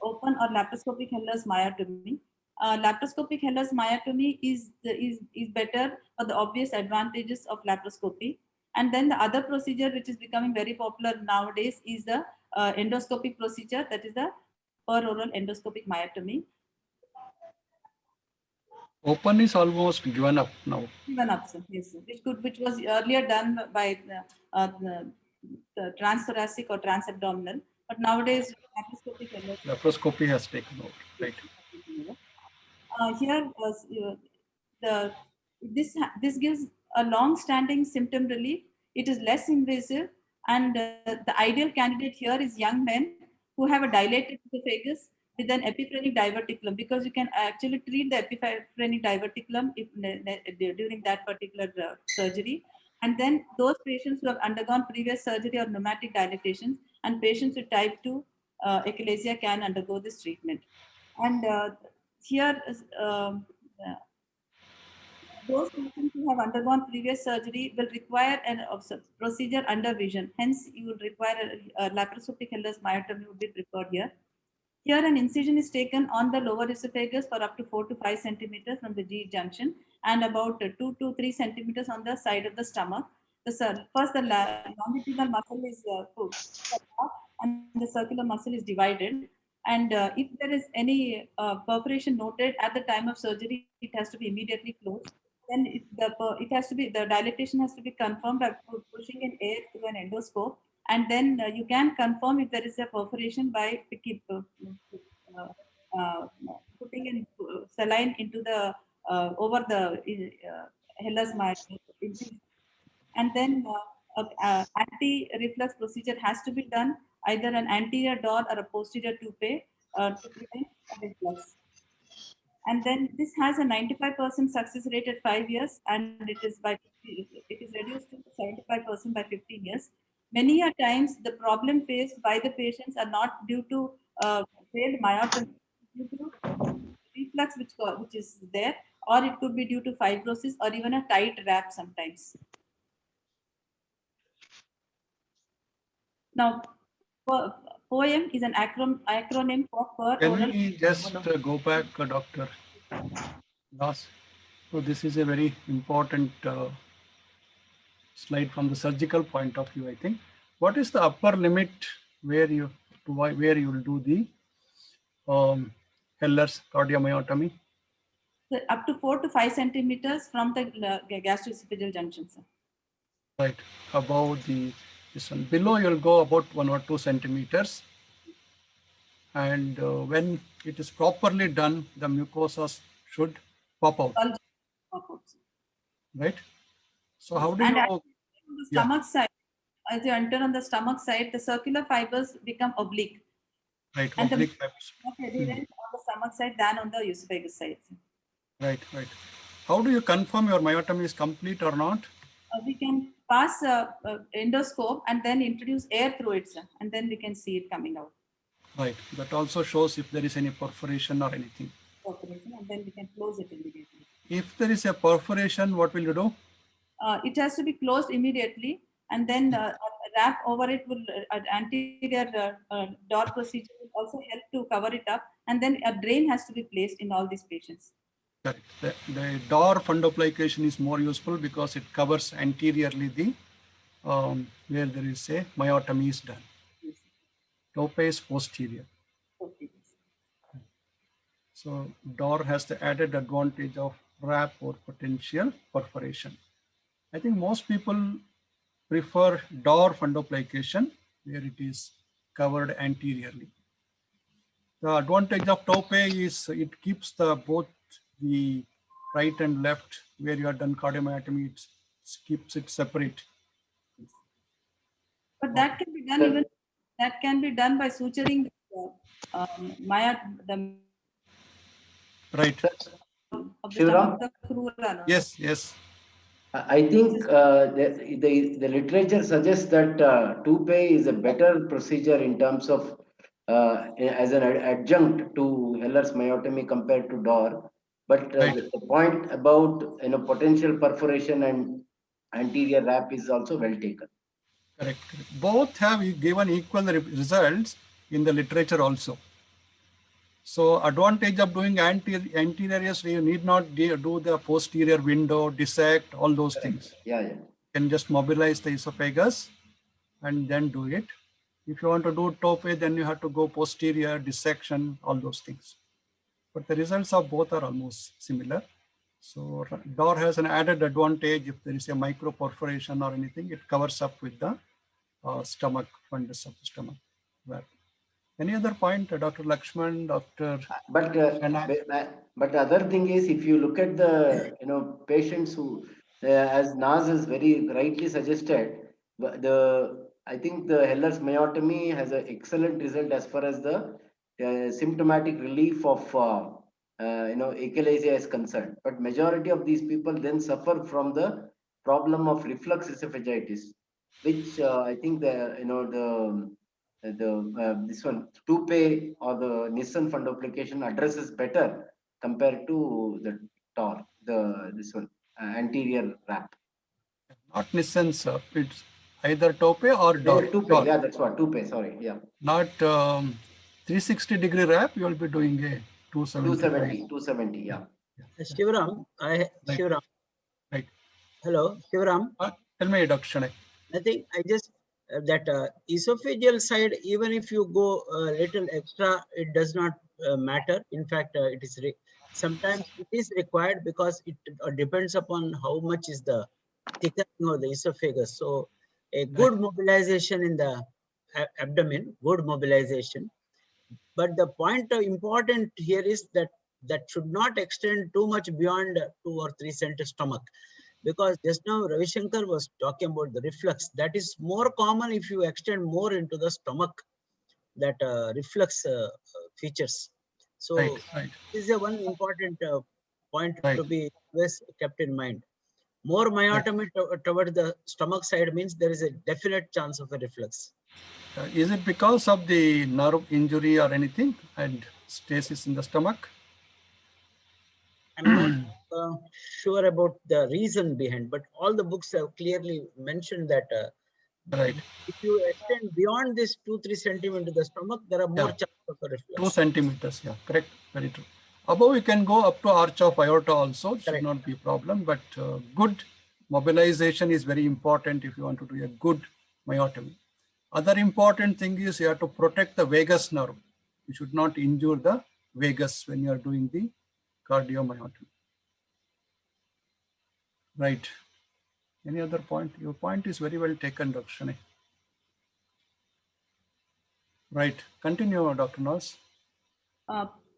Speaker 2: open or laparoscopic Heller's myotomy. Laparoscopic Heller's myotomy is better for the obvious advantages of laparoscopy. And then the other procedure which is becoming very popular nowadays is the endoscopic procedure, that is the peroral endoscopic myotomy.
Speaker 1: Open is almost given up now.
Speaker 2: Given up, sir. Yes, which was earlier done by the transthoracic or transabdominal, but nowadays
Speaker 1: Laparoscopy has taken over, right?
Speaker 2: Here this gives a long-standing symptom relief. It is less invasive, and the ideal candidate here is young men who have a dilated esophagus with an epiphrenic diverticulum, because you can actually treat the epiphrenic diverticulum during that particular surgery. And then those patients who have undergone previous surgery or pneumatic dilatation and patients with type 2 achalasia can undergo this treatment. And here those patients who have undergone previous surgery will require an procedure under vision. Hence, you will require a laparoscopic Heller's myotomy would be preferred here. Here, an incision is taken on the lower esophagus for up to 4 to 5 centimeters from the G junction and about 2 to 3 centimeters on the side of the stomach. First, the longitudinal muscle is put and the circular muscle is divided. And if there is any perforation noted at the time of surgery, it has to be immediately closed. Then the dilatation has to be confirmed by pushing in air through an endoscope. And then you can confirm if there is a perforation by putting in saline into the over the Heller's myotomy. And then anti-reflux procedure has to be done, either an anterior door or a posterior toupee to prevent reflux. And then this has a 95% success rate at 5 years, and it is reduced to 75% by 15 years. Many a times, the problem faced by the patients are not due to failed myotomy, due to reflux which is there, or it could be due to fibrosis or even a tight wrap sometimes. Now, POEM is an acronym for per
Speaker 1: Can
Speaker 2: oral.
Speaker 1: we just go back, Dr. Das? So this is a very important slide from the surgical point of view, I think. What is the upper limit where you will do the Heller's cardiomyotomy?
Speaker 2: So up to 4 to 5 centimeters from the gastroesophageal junction, sir.
Speaker 1: Right, above this one. Below you'll go about 1 or 2 centimeters. And when it is properly done, the mucosas should pop out,
Speaker 2: Bulge pop out, sir.
Speaker 1: right? So how do
Speaker 2: And
Speaker 1: you?
Speaker 2: on the stomach side, as you enter on the stomach side, the circular fibers become oblique.
Speaker 1: Right,
Speaker 2: And
Speaker 1: oblique
Speaker 2: the
Speaker 1: fibers.
Speaker 2: more adherent on the stomach side than on the esophagus side.
Speaker 1: Right, right. How do you confirm your myotomy is complete or not?
Speaker 2: We can pass endoscope and then introduce air through it, sir, and then we can see it coming out.
Speaker 1: Right. That also shows if there is any perforation or anything.
Speaker 2: Perforation, and then we can close it immediately.
Speaker 1: If there is a perforation, what will you do?
Speaker 2: It has to be closed immediately, and then a wrap over it will anterior door procedure will also help to cover it up, and then a drain has to be placed in all these patients.
Speaker 1: Correct. The door fundoplication is more useful because it covers anteriorly the where there is a myotomy is done.
Speaker 2: Yes.
Speaker 1: Tope is posterior.
Speaker 2: Okay.
Speaker 1: So door has the added advantage of wrap or potential perforation. I think most people prefer door fundoplication where it is covered anteriorly. The advantage of tope is it keeps both the right and left where you are done cardiomyotomy, it keeps it separate.
Speaker 2: But that can be done by suturing the
Speaker 1: Right.
Speaker 2: of the
Speaker 3: Shivaram?
Speaker 2: stomach, the crura.
Speaker 1: Yes, yes.
Speaker 3: I think the literature suggests that toupee is a better procedure in terms of as an adjunct to Heller's myotomy compared to DOR. But
Speaker 1: Right.
Speaker 3: the point about potential perforation and anterior wrap is also well taken.
Speaker 1: Correct, correct. Both have given equal results in the literature also. So advantage of doing anterior is you need not do the posterior window, dissect, all those things.
Speaker 3: Yeah, yeah.
Speaker 1: You can just mobilize the esophagus and then do it. If you want to do tope, then you have to go posterior, dissection, all those things. But the results of both are almost similar. So DOR has an added advantage. If there is a micro perforation or anything, it covers up with the stomach, fundus of the stomach. Well, any other point, Dr. Lakshman, Dr.
Speaker 3: But other thing is, if you look at the patients who, as Naz has very rightly suggested, I think the Heller's myotomy has an excellent result as far as the symptomatic relief of achalasia is concerned. But majority of these people then suffer from the problem of reflux esophagitis, which I think this one toupee or the Nissen fundoplication addresses better compared to the TOR, this one anterior wrap.
Speaker 1: Not Nissen, sir. It's either tope or DOR.
Speaker 3: Toupee, yeah, that's what toupee. Sorry, yeah.
Speaker 1: Not 360-degree wrap. You will be doing a 270.
Speaker 3: 270, yeah.
Speaker 6: Shivaram, Shivaram.
Speaker 1: Right.
Speaker 6: Hello, Shivaram.
Speaker 1: Tell me, Dr. Shanay.
Speaker 6: I think I just that esophageal side, even if you go a little extra, it does not matter. In fact, it is sometimes it is required because it depends upon how much is the thickening of the esophagus. So a good mobilization in the abdomen, good mobilization. But the point important here is that should not extend too much beyond 2 or 3 centimeters stomach. Because just now Ravi Shankar was talking about the reflux. That is more common if you extend more into the stomach, that reflux features. So
Speaker 1: Right.
Speaker 6: this is a one important point
Speaker 1: Right.
Speaker 6: to be always kept in mind. More myotomy toward the stomach side means there is a definite chance of a reflux.
Speaker 1: Is it because of the nerve injury or anything and stasis in the stomach?
Speaker 6: I'm not sure about the reason behind, but all the books have clearly mentioned that
Speaker 1: Right.
Speaker 6: if you extend beyond this 2-3 centimeter to the stomach, there are more
Speaker 1: Yeah.
Speaker 6: chances of a
Speaker 1: 2
Speaker 6: reflux.
Speaker 1: centimeters. Yeah, correct. Very true. Above, you can go up to arch of aorta also. It should
Speaker 6: Correct.
Speaker 1: not be a problem, but good mobilization is very important if you want to do a good myotomy. Other important thing is you have to protect the vagus nerve. You should not injure the vagus when you are doing the cardiomyotomy. Right. Any other point? Your point is very well taken, Dr. Shane. Right. Continue, Dr. Nas.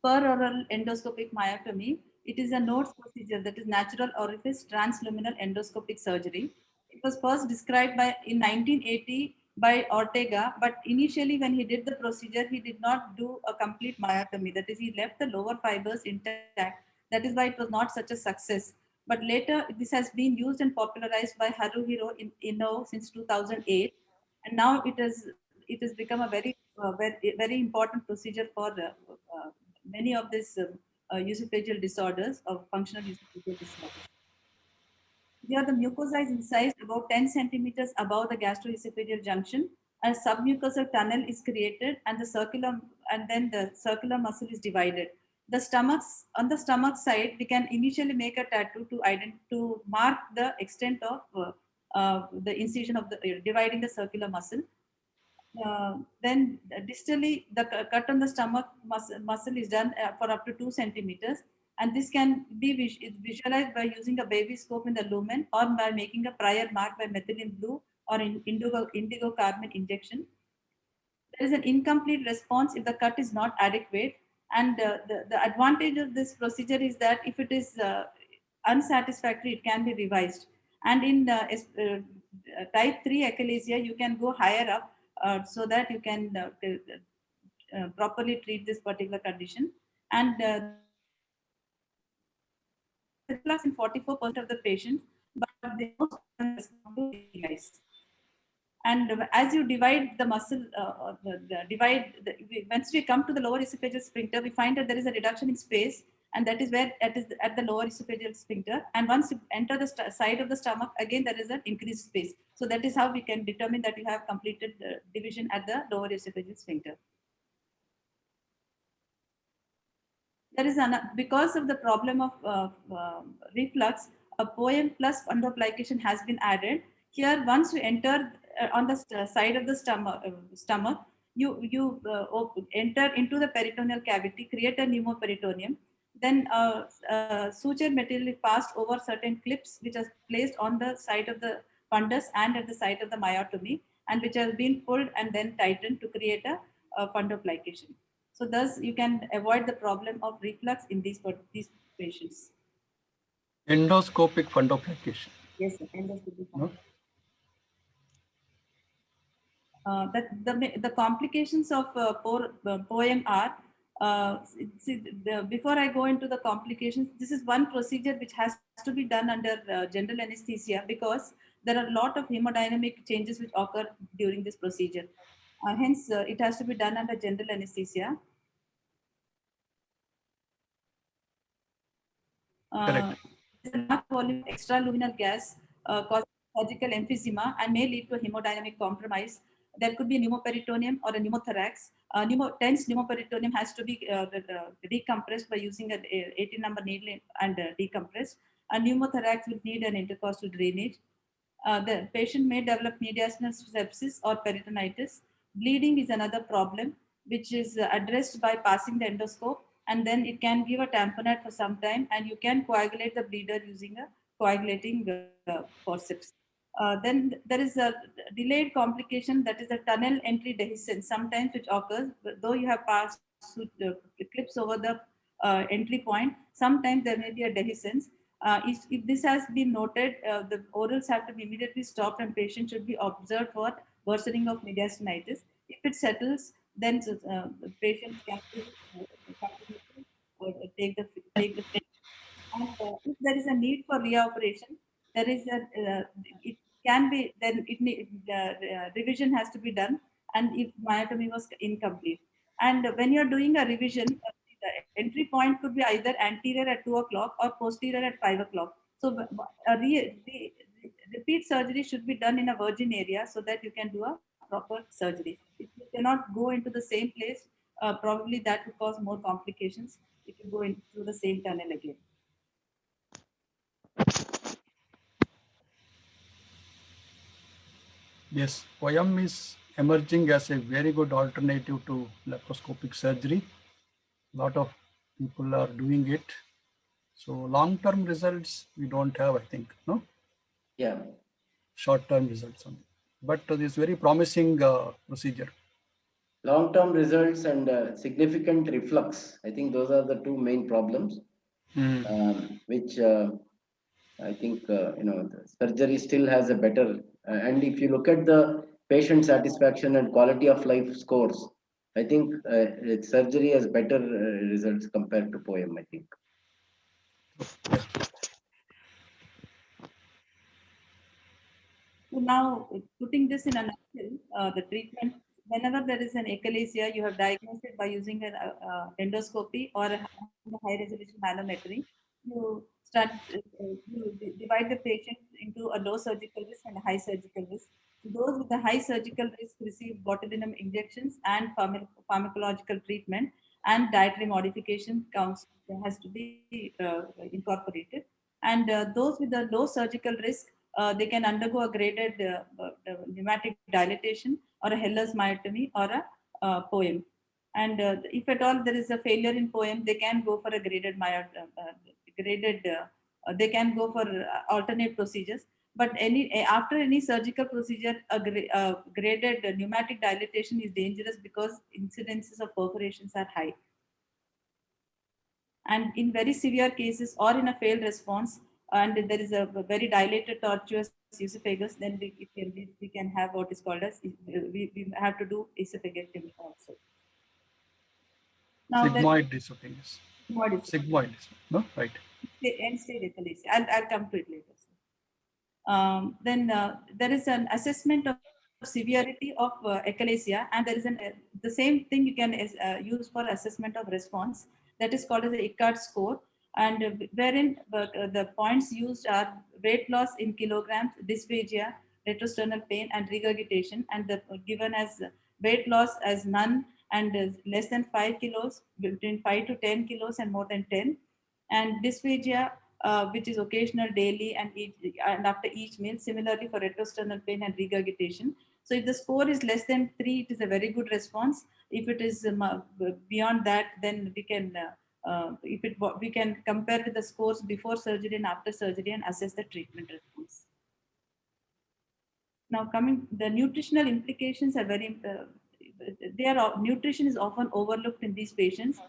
Speaker 2: Peroral endoscopic myotomy. It is a NOTES procedure, that is natural orifice transluminal endoscopic surgery. It was first described in 1980 by Ortega, but initially when he did the procedure, he did not do a complete myotomy. That is, he left the lower fibers intact. That is why it was not such a success. But later, this has been used and popularized by Haruhiro Ino since 2008, and now it has become a very important procedure for many of these esophageal disorders or functional esophageal disorders. Here, the mucosa is incised about 10 centimeters above the gastroesophageal junction. A submucosal tunnel is created, and then the circular muscle is divided. On the stomach side, we can initially make a tattoo to mark the extent of the incision of the dividing the circular muscle. Then distally, the cut on the stomach muscle is done for up to 2 centimeters. And this can be visualized by using a baby scope in the lumen or by making a prior mark by methylene blue or indigo carbon injection. There is an incomplete response if the cut is not adequate. And the advantage of this procedure is that if it is unsatisfactory, it can be revised. And in type 3 achalasia, you can go higher up so that you can properly treat this particular condition. And reflux in 44% of the patients, but they most respond to guys. And as you divide the muscle, once we come to the lower esophageal sphincter, we find that there is a reduction in space, and that is where it is at the lower esophageal sphincter. And once you enter the side of the stomach, again there is an increased space. So that is how we can determine that you have completed division at the lower esophageal sphincter. There is because of the problem of reflux, a POEM plus fundoplication has been added. Here, once you enter on the side of the stomach, you enter into the peritoneal cavity, create a pneumoperitoneum. Then suture material is passed over certain clips which are placed on the side of the fundus and at the site of the myotomy, and which have been pulled and then tightened to create a fundoplication. So thus you can avoid the problem of reflux in these patients.
Speaker 1: Endoscopic fundoplication.
Speaker 2: Yes, sir. Endoscopic.
Speaker 1: No?
Speaker 2: The complications of POEM are, before I go into the complications, this is one procedure which has to be done under general anesthesia, because there are a lot of hemodynamic changes which occur during this procedure. Hence, it has to be done under general anesthesia.
Speaker 1: Correct.
Speaker 2: Large volume extraluminal gas causes surgical emphysema and may lead to hemodynamic compromise. There could be a pneumoperitoneum or a pneumothorax. Tense pneumoperitoneum has to be decompressed by using an 18 number needle and decompressed. A pneumothorax will need an intercostal drainage. The patient may develop mediastinal sepsis or peritonitis. Bleeding is another problem, which is addressed by passing the endoscope, and then it can give a tamponade for some time, and you can coagulate the bleeder using a coagulating forceps. Then there is a delayed complication, that is a tunnel entry dehiscence, sometimes which occurs, though you have passed clips over the entry point, sometimes there may be a dehiscence. If this has been noted, the orals have to be immediately stopped and patient should be observed for worsening of mediastinitis. If it settles, then the patient can continue take the and if there is a need for reoperation, there is a it can be then revision has to be done, and if myotomy was incomplete, and when you are doing a revision, the entry point could be either anterior at 2 o'clock or posterior at 5 o'clock. So repeat surgery should be done in a virgin area so that you can do a proper surgery. If you cannot go into the same place, probably that would cause more complications if you go into the same tunnel again.
Speaker 1: Yes, POEM is emerging as a very good alternative to laparoscopic surgery. A lot of people are doing it. So long-term results we don't have, I think, no?
Speaker 3: Yeah.
Speaker 1: Short-term results only. But this very promising procedure.
Speaker 3: Long-term results and significant reflux. I think those are the two main problems, which I think the surgery still has a better. And if you look at the patient satisfaction and quality of life scores, I think surgery has better results compared to POEM, I think.
Speaker 2: So now, putting this in a nutshell, the treatment, whenever there is an achalasia, you have diagnosed it by using an endoscopy or a high resolution manometry. You start, divide the patient into a low surgical risk and a high surgical risk. Those with the high surgical risk receive botulinum injections and pharmacological treatment, and dietary modification counts has to be incorporated. And those with the low surgical risk, they can undergo a graded pneumatic dilatation or a Heller's myotomy or a POEM. And if at all there is a failure in POEM, they can go for a they can go for alternate procedures. But after any surgical procedure, a graded pneumatic dilatation is dangerous because incidences of perforations are high. And in very severe cases or in a failed response, and there is a very dilated tortuous esophagus, then we can have what is called as, we have to do esophagectomy also. Now
Speaker 1: Sigmoid esophagus.
Speaker 2: Sigmoid,
Speaker 1: no? Right.
Speaker 2: End stage achalasia. I'll come to it later. Then there is an assessment of severity of achalasia, and there is the same thing you can use for assessment of response, that is called as the ICARD score, and wherein the points used are weight loss in kilograms, dysphagia, retrosternal pain, and regurgitation, and given as weight loss as none and less than 5 kilos, between 5 to 10 kilos, and more than 10, and dysphagia, which is occasional, daily, and after each meal. Similarly for retrosternal pain and regurgitation. So if the score is less than 3, it is a very good response. If it is beyond that, then we can we can compare with the scores before surgery and after surgery and assess the treatment response. Now the nutritional implications are very, nutrition is often overlooked in these patients.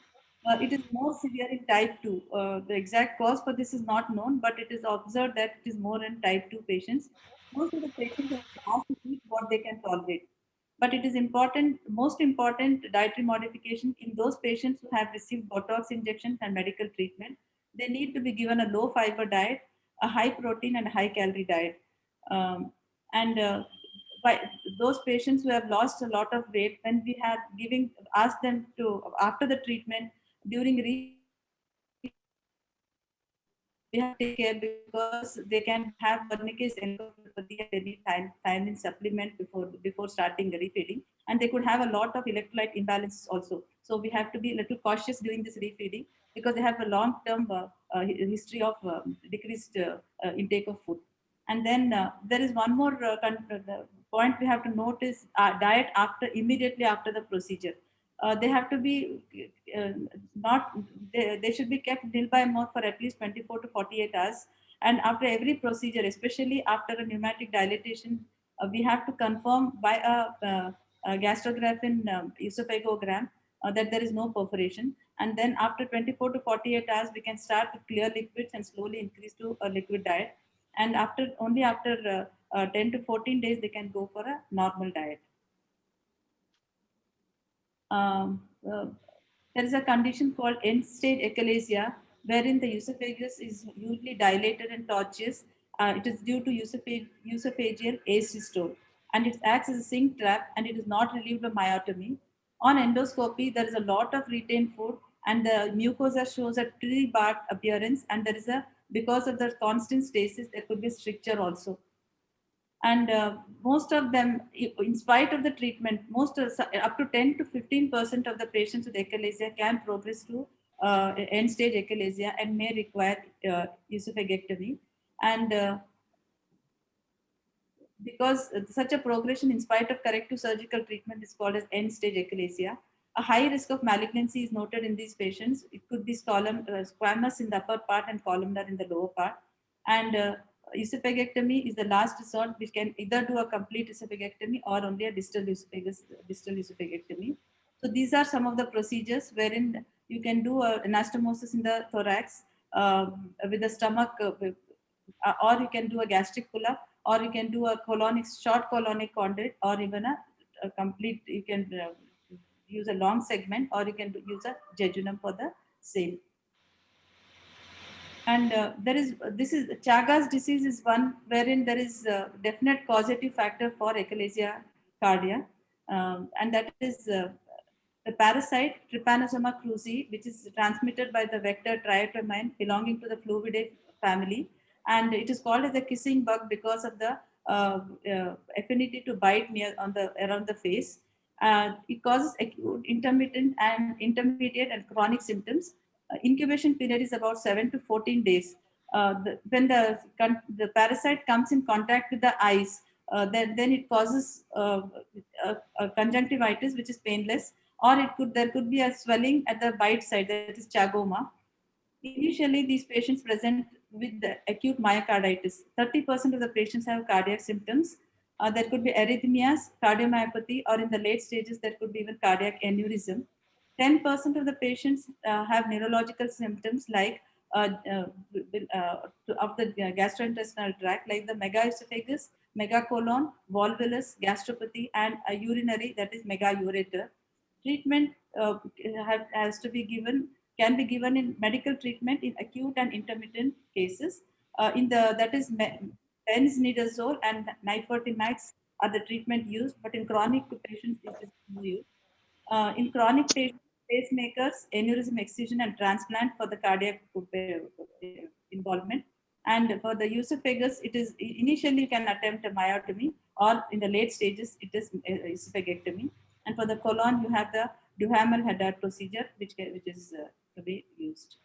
Speaker 2: It is more severe in type 2. The exact cause for this is not known, but it is observed that it is more in type 2 patients. Most of the patients are asked to eat what they can tolerate. But it is important, most important dietary modification in those patients who have received Botox injections and medical treatment. They need to be given a low fiber diet, a high protein and high calorie diet. By those patients who have lost a lot of weight, when we have asked them to, after the treatment, during we have to take care, because they can have Wernicke's encephalopathy and they need thiamine supplement before starting the refeeding, and they could have a lot of electrolyte imbalances also. So we have to be a little cautious during this refeeding, because they have a long-term history of decreased intake of food. And then there is one more point we have to notice: diet immediately after the procedure. They have to be they should be kept nil by mouth for at least 24 to 48 hours. And after every procedure, especially after a pneumatic dilatation, we have to confirm by a gastrographin esophagogram that there is no perforation. And then after 24 to 48 hours, we can start with clear liquids and slowly increase to a liquid diet. And only after 10 to 14 days, they can go for a normal diet. There is a condition called end-stage achalasia, wherein the esophagus is usually dilated and tortuous. It is due to esophageal asystole, and it acts as a sink trap, and it is not relieved by myotomy. On endoscopy, there is a lot of retained food, and the mucosa shows a tree-bark appearance, and there is a, because of the constant stasis, there could be stricture also. And most of them, in spite of the treatment, up to 10 to 15% of the patients with achalasia can progress to end-stage achalasia and may require esophagectomy. And because such a progression in spite of corrective surgical treatment is called as end-stage achalasia. A high risk of malignancy is noted in these patients. It could be squamous in the upper part and columnar in the lower part. And esophagectomy is the last resort, which can either do a complete esophagectomy or only a distal esophagectomy. So these are some of the procedures wherein you can do anastomosis in the thorax with the stomach, or you can do a gastric pull-up, or you can do a short colonic conduit, or even a complete, you can use a long segment, or you can use a jejunum for the same. And Chagas disease is one wherein there is a definite causative factor for achalasia cardia, and that is the parasite Trypanosoma cruzi, which is transmitted by the vector Triatomine belonging to the Fluvidae family, and it is called as a kissing bug because of the affinity to bite around the face. It causes acute, intermittent, and intermediate and chronic symptoms. Incubation period is about 7 to 14 days. When the parasite comes in contact with the eyes, then it causes a conjunctivitis, which is painless, or there could be a swelling at the bite side, that is chagoma. Initially, these patients present with the acute myocarditis. 30% of the patients have cardiac symptoms. There could be arrhythmias, cardiomyopathy, or in the late stages, there could be even cardiac aneurysm. 10% of the patients have neurological symptoms like of the gastrointestinal tract, like the megaesophagus, megacolon, volvulus, gastropathy, and a urinary, that is megaureter. Treatment has to be given, can be given in medical treatment in acute and intermittent cases. That is benzimidazole and nifurtimox are the treatment used, but in chronic patients it is no use. In chronic patients, pacemakers, aneurysm excision, and transplant for the cardiac involvement. And for the esophagus, it is initially you can attempt a myotomy, or in the late stages, it is esophagectomy. And for the colon, you have the Duhamel Haddad procedure, which is to be used.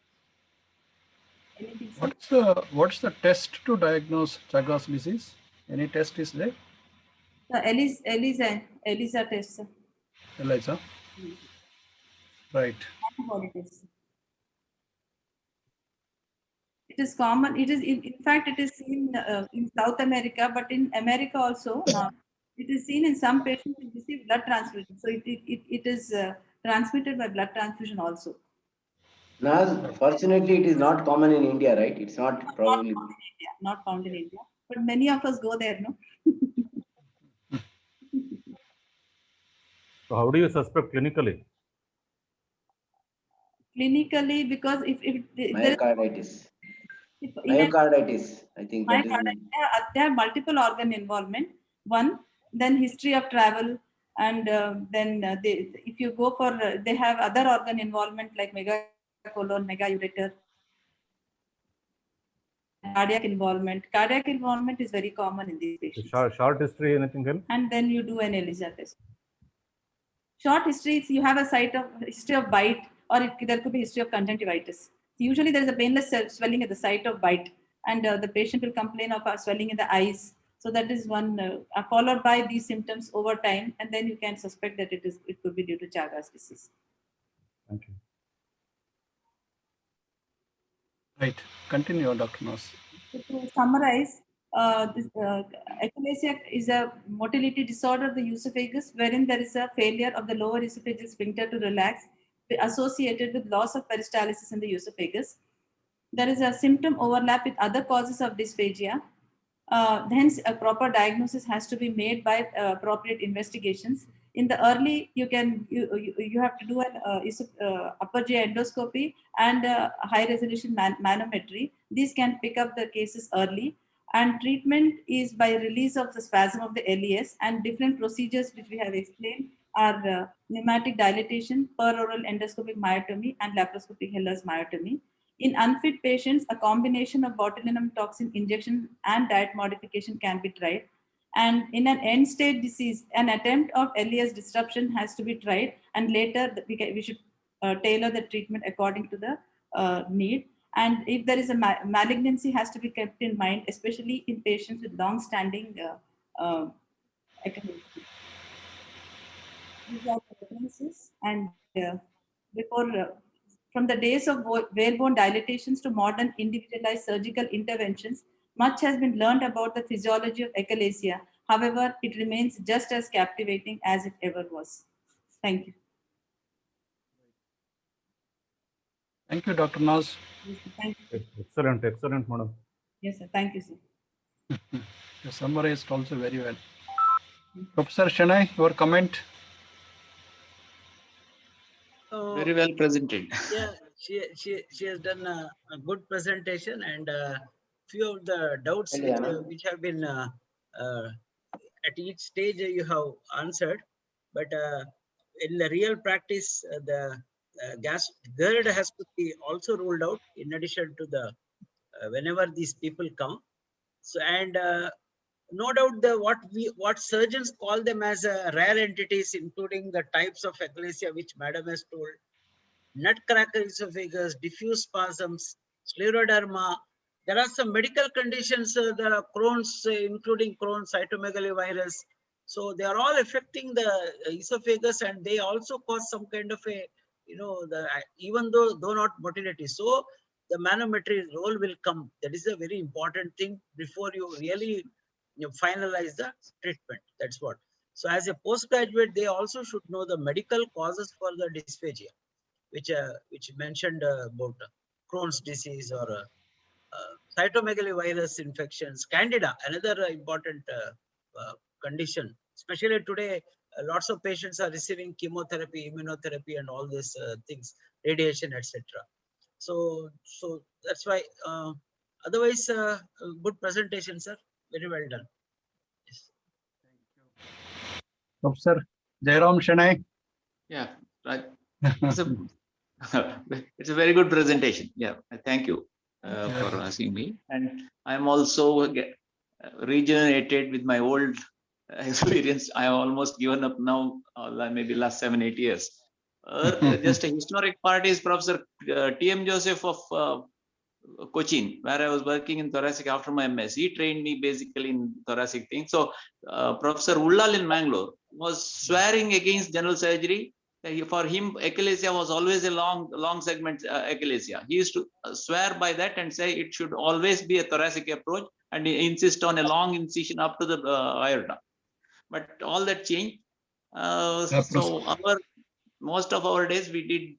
Speaker 2: Anything, sir?
Speaker 1: What's the test to diagnose Chagas disease? Any test is there?
Speaker 2: The ELISA test, sir.
Speaker 1: ELISA. Right.
Speaker 2: It is common. It is in fact it is seen in South America, but in America also now it is seen in some patients who receive blood transfusion. So it is transmitted by blood transfusion also.
Speaker 3: Now, fortunately, it is not common in India, right? It's not probably.
Speaker 2: Not found in India, but many of us go there, no?
Speaker 4: So how do you suspect clinically?
Speaker 2: Clinically, because if
Speaker 3: Myocarditis. Myocarditis, I think that is.
Speaker 2: There are multiple organ involvement. One, then history of travel, and then if you go for, they have other organ involvement like megacolon, megaureter, cardiac involvement. Cardiac involvement is very common in these patients.
Speaker 4: Short history, anything else?
Speaker 2: And then you do an ELISA test. Short history, you have a history of bite, or there could be history of conjunctivitis. Usually there is a painless swelling at the site of bite, and the patient will complain of swelling in the eyes. So that is one, followed by these symptoms over time, and then you can suspect that it could be due to Chagas disease.
Speaker 4: Thank you.
Speaker 1: Right. Continue, Dr. Naz.
Speaker 2: So to summarize, achalasia is a motility disorder of the esophagus, wherein there is a failure of the lower esophageal sphincter to relax, associated with loss of peristalsis in the esophagus. There is a symptom overlap with other causes of dysphagia. Hence, a proper diagnosis has to be made by appropriate investigations. In the early, you have to do an upper GI endoscopy and high resolution manometry. These can pick up the cases early. And treatment is by release of the spasm of the LES, and different procedures which we have explained are pneumatic dilatation, peroral endoscopic myotomy, and laparoscopic Heller's myotomy. In unfit patients, a combination of botulinum toxin injection and diet modification can be tried. And in an end-stage disease, an attempt of LES disruption has to be tried, and later we should tailor the treatment according to the need. And if there is a malignancy, has to be kept in mind, especially in patients with long-standing achalasia. These are the references. And from the days of whalebone dilatations to modern individualized surgical interventions, much has been learned about the physiology of achalasia. However, it remains just as captivating as it ever was. Thank you.
Speaker 1: Thank you, Dr. Naz.
Speaker 2: Yes, sir. Thank you.
Speaker 4: Excellent, excellent, madam.
Speaker 2: Yes, sir. Thank you, sir.
Speaker 1: You summarized also very well. Professor Shenoy, your comment?
Speaker 8: Very well presented.
Speaker 6: Yeah, she has done a good presentation, and few of the doubts which have been at each stage you have answered. But in the real practice, the GERD has to be also ruled out in addition to the whenever these people come. So, and no doubt what surgeons call them as rare entities, including the types of achalasia which madam has told, nutcracker esophagus, diffuse spasms, scleroderma. There are some medical conditions, there are Crohn's, including Crohn's, cytomegalovirus. So they are all affecting the esophagus, and they also cause some kind of a, even though not motility. So the manometry role will come. That is a very important thing before you really finalize the treatment. That's what. So as a postgraduate, they also should know the medical causes for the dysphagia, which mentioned about Crohn's disease or cytomegalovirus infections, Candida, another important condition. Especially today, lots of patients are receiving chemotherapy, immunotherapy, and all these things, radiation, etc. So that's why. Otherwise, good presentation, sir. Very well done. Yes.
Speaker 1: Professor Jairam Shenoy.
Speaker 8: Yeah, right. It's a very good presentation. Yeah, thank you for asking me. And I'm also regenerated with my old experience. I have almost given up now, maybe last 7-8 years. Just a historic part is Professor T.M. Joseph of Cochin, where I was working in thoracic after my MS. He trained me basically in thoracic things. So Professor Ullal in Mangalore was swearing against general surgery. For him, achalasia was always a long segment achalasia. He used to swear by that and say it should always be a thoracic approach, and he insist on a long incision up to the aorta. But all that changed. So most of our days we did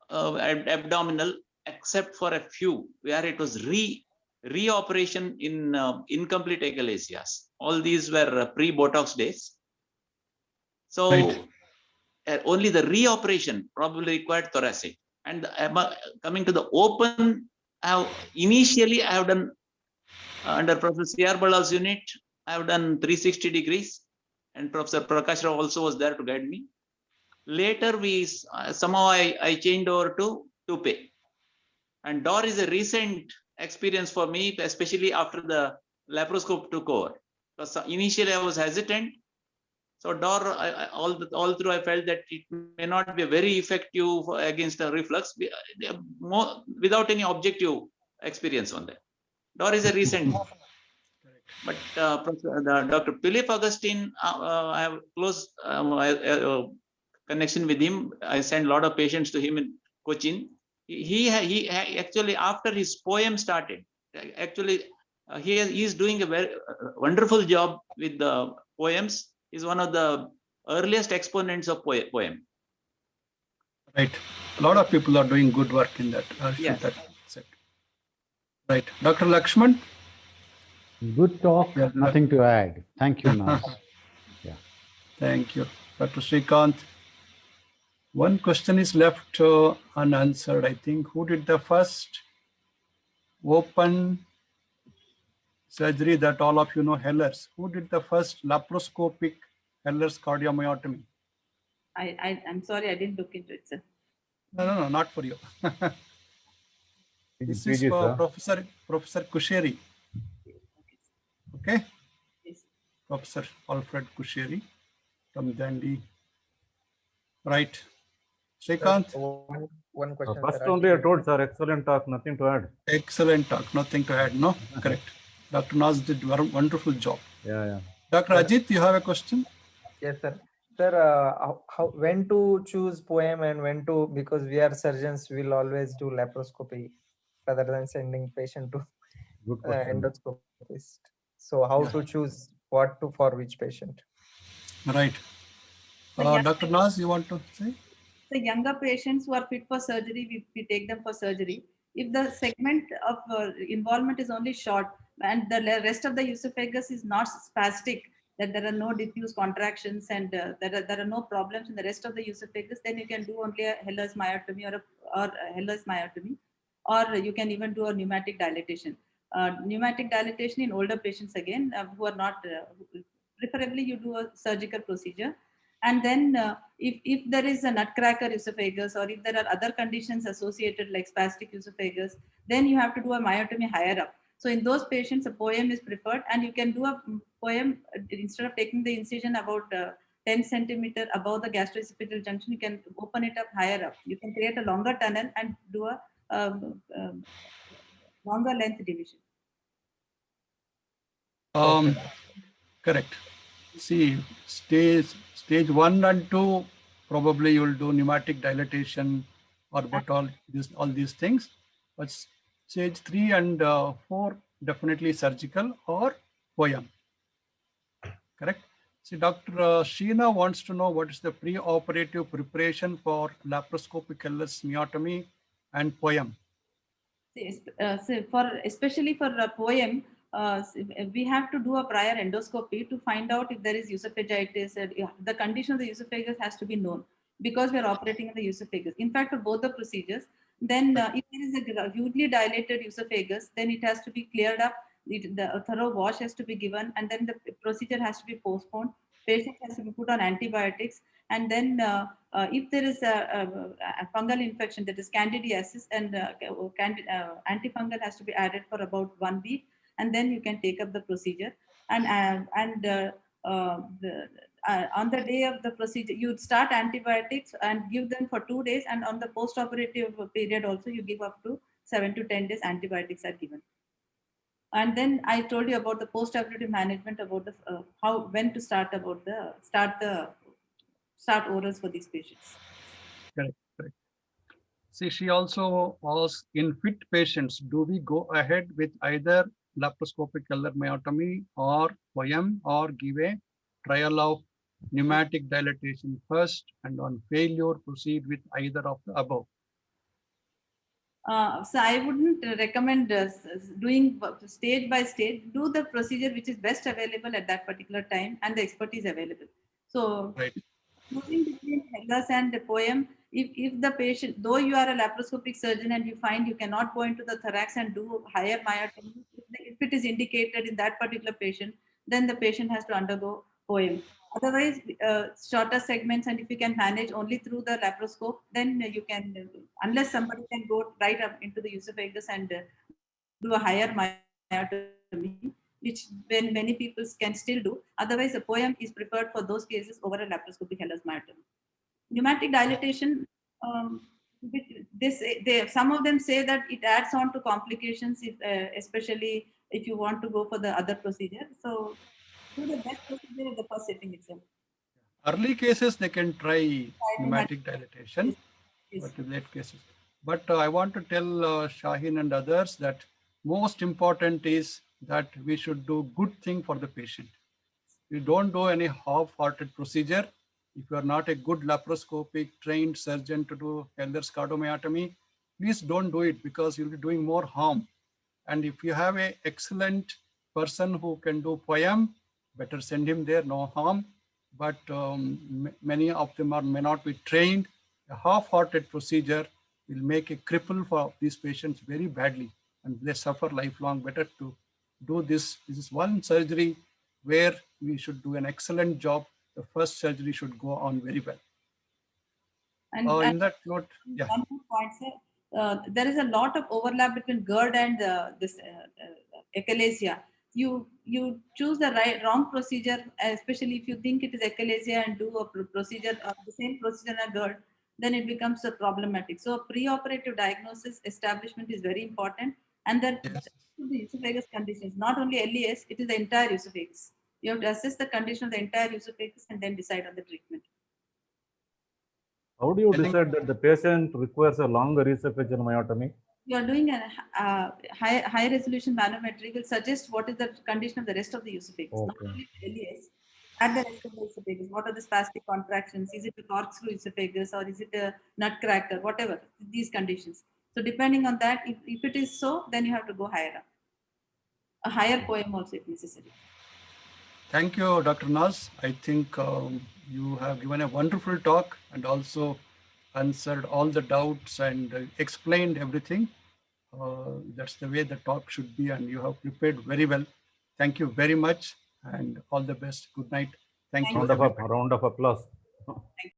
Speaker 8: abdominal, except for a few where it was re-operation in incomplete achalasias. All these were pre-Botox days. So. Right. Only the re-operation probably required thoracic. And coming to the open, initially I have done under Professor C.R. Ballal's unit, I have done 360 degrees, and Professor Prakash Rao also was there to guide me. Later, somehow I changed over to Toupet. And DOR is a recent experience for me, especially after the laparoscope took over. Because initially I was hesitant. So DOR, all through, I felt that it may not be very effective against the reflux without any objective experience on that. DOR is a recent. But Dr. Philip Augustine, I have close connection with him. I sent a lot of patients to him in Cochin. He actually, after his poem started, actually he is doing a very wonderful job with the poems. Is one of the earliest exponents of poem.
Speaker 1: Right. A lot of people are doing good work in that.
Speaker 8: Yes.
Speaker 1: Right. Dr. Lakshman?
Speaker 5: Good talk. Nothing to add. Thank you, Naz. Yeah.
Speaker 1: Thank you. Dr. Srikanth. One question is left unanswered, I think. Who did the first open surgery that all of you know, Heller's? Who did the first laparoscopic Heller's cardiomyotomy?
Speaker 2: I'm sorry, I didn't look into it, sir.
Speaker 1: No, not for you. This is
Speaker 4: PG,
Speaker 1: for
Speaker 4: sir.
Speaker 1: Professor Kusheri. Okay,
Speaker 2: Yes.
Speaker 1: Professor Alfred Kusheri from Dandi. Right. Srikanth,
Speaker 7: One question,
Speaker 4: First
Speaker 7: sir.
Speaker 4: only I told, sir, excellent talk, nothing to add.
Speaker 1: excellent talk. Nothing to add, no? Correct. Dr. Naz did a wonderful job.
Speaker 4: Yeah.
Speaker 1: Dr.
Speaker 7: Sir.
Speaker 1: Ajit, you have a question?
Speaker 7: Yes, sir. Sir, when to choose poem and when to, because we are surgeons, we'll always do laparoscopy rather than sending patient to
Speaker 4: Good question.
Speaker 7: endoscopist. So how to choose what to for which patient?
Speaker 1: Right. Dr. Naz, you want to say?
Speaker 2: The younger patients who are fit for surgery, we take them for surgery. If the segment of involvement is only short and the rest of the esophagus is not spastic, that there are no diffuse contractions and there are no problems in the rest of the esophagus, then you can do only a Heller's myotomy or a Heller's myotomy, or you can even do a pneumatic dilatation. Pneumatic dilatation in older patients again who are not, preferably you do a surgical procedure. And then if there is a nutcracker esophagus or if there are other conditions associated like spastic esophagus, then you have to do a myotomy higher up. So in those patients, a poem is preferred, and you can do a poem instead of taking the incision about 10 centimeter above the gastroesophageal junction, you can open it up higher up. You can create a longer tunnel and do a longer length division.
Speaker 1: Correct. See, stage 1 and 2, probably you will do pneumatic dilatation or but all these things. But stage 3 and 4, definitely surgical or poem. Correct. See, Dr. Sheena wants to know what is the pre-operative preparation for laparoscopic Heller's myotomy and poem.
Speaker 2: So especially for a poem, we have to do a prior endoscopy to find out if there is esophagitis. The condition of the esophagus has to be known because we are operating in the esophagus. In fact, for both the procedures, then if there is a hugely dilated esophagus, then it has to be cleared up. The thorough wash has to be given, and then the procedure has to be postponed. Patient has to be put on antibiotics, and then if there is a fungal infection, that is candidiasis, and antifungal has to be added for about 1 week, and then you can take up the procedure. And on the day of the procedure, you start antibiotics and give them for 2 days, and on the post-operative period also you give up to 7 to 10 days antibiotics are given. And then I told you about the post-operative management, about the when to start orals for these patients.
Speaker 1: Correct. See, she also asked, in fit patients, do we go ahead with either laparoscopic Heller myotomy or poem, or give a trial of pneumatic dilatation first, and on failure proceed with either of the above?
Speaker 2: So I wouldn't recommend doing stage by stage. Do the procedure which is best available at that particular time and the expertise available. So
Speaker 1: right.
Speaker 2: Choosing between Heller's and the poem, if the patient, though you are a laparoscopic surgeon and you find you cannot go into the thorax and do higher myotomy, if it is indicated in that particular patient, then the patient has to undergo poem. Otherwise, shorter segments, and if you can manage only through the laparoscope, then you can, unless somebody can go right up into the esophagus and do a higher myotomy, which many people can still do. Otherwise, a poem is preferred for those cases over a laparoscopic Heller's myotomy. Pneumatic dilatation, some of them say that it adds on to complications, especially if you want to go for the other procedure. So do the best procedure in the first setting itself.
Speaker 1: Early cases, they can try pneumatic dilatation,
Speaker 2: yes.
Speaker 1: But in late cases. But I want to tell Shaheen and others that most important is that we should do good thing for the patient. We don't do any half-hearted procedure. If you are not a good laparoscopic trained surgeon to do Heller's cardiomyotomy, please don't do it, because you'll be doing more harm. And if you have an excellent person who can do poem, better send him there, no harm. but many of them may not be trained. A half-hearted procedure will make a cripple for these patients very badly, and they suffer lifelong. Better to do this. This is one surgery where we should do an excellent job. The first surgery should go on very well.
Speaker 2: And,
Speaker 1: In that note, yeah.
Speaker 2: one more point, sir. There is a lot of overlap between GERD and this achalasia. You choose the wrong procedure, especially if you think it is achalasia, and do a procedure of the same procedure as GERD, then it becomes problematic. So pre-operative diagnosis establishment is very important, and that
Speaker 1: Yes.
Speaker 2: the esophagus conditions, not only LES, it is the entire esophagus. You have to assess the condition of the entire esophagus and then decide on the treatment.
Speaker 4: How do you
Speaker 1: I think-
Speaker 4: decide that the patient requires a longer esophageal myotomy?
Speaker 2: You are doing a high resolution manometry will suggest what is the condition of the rest of the esophagus, not
Speaker 4: Okay.
Speaker 2: only the LES, and the rest of the esophagus. What are the spastic contractions? Is it a corkscrew esophagus or is it a nutcracker? Whatever these conditions. So depending on that, if it is so, then you have to go higher up. A higher poem also if necessary.
Speaker 1: Thank you, Dr. Naz. I think you have given a wonderful talk and also answered all the doubts and explained everything. That's the way the talk should be, and you have prepared very well. Thank you very much, and all the best. Good night. Thank you.
Speaker 4: Round of applause.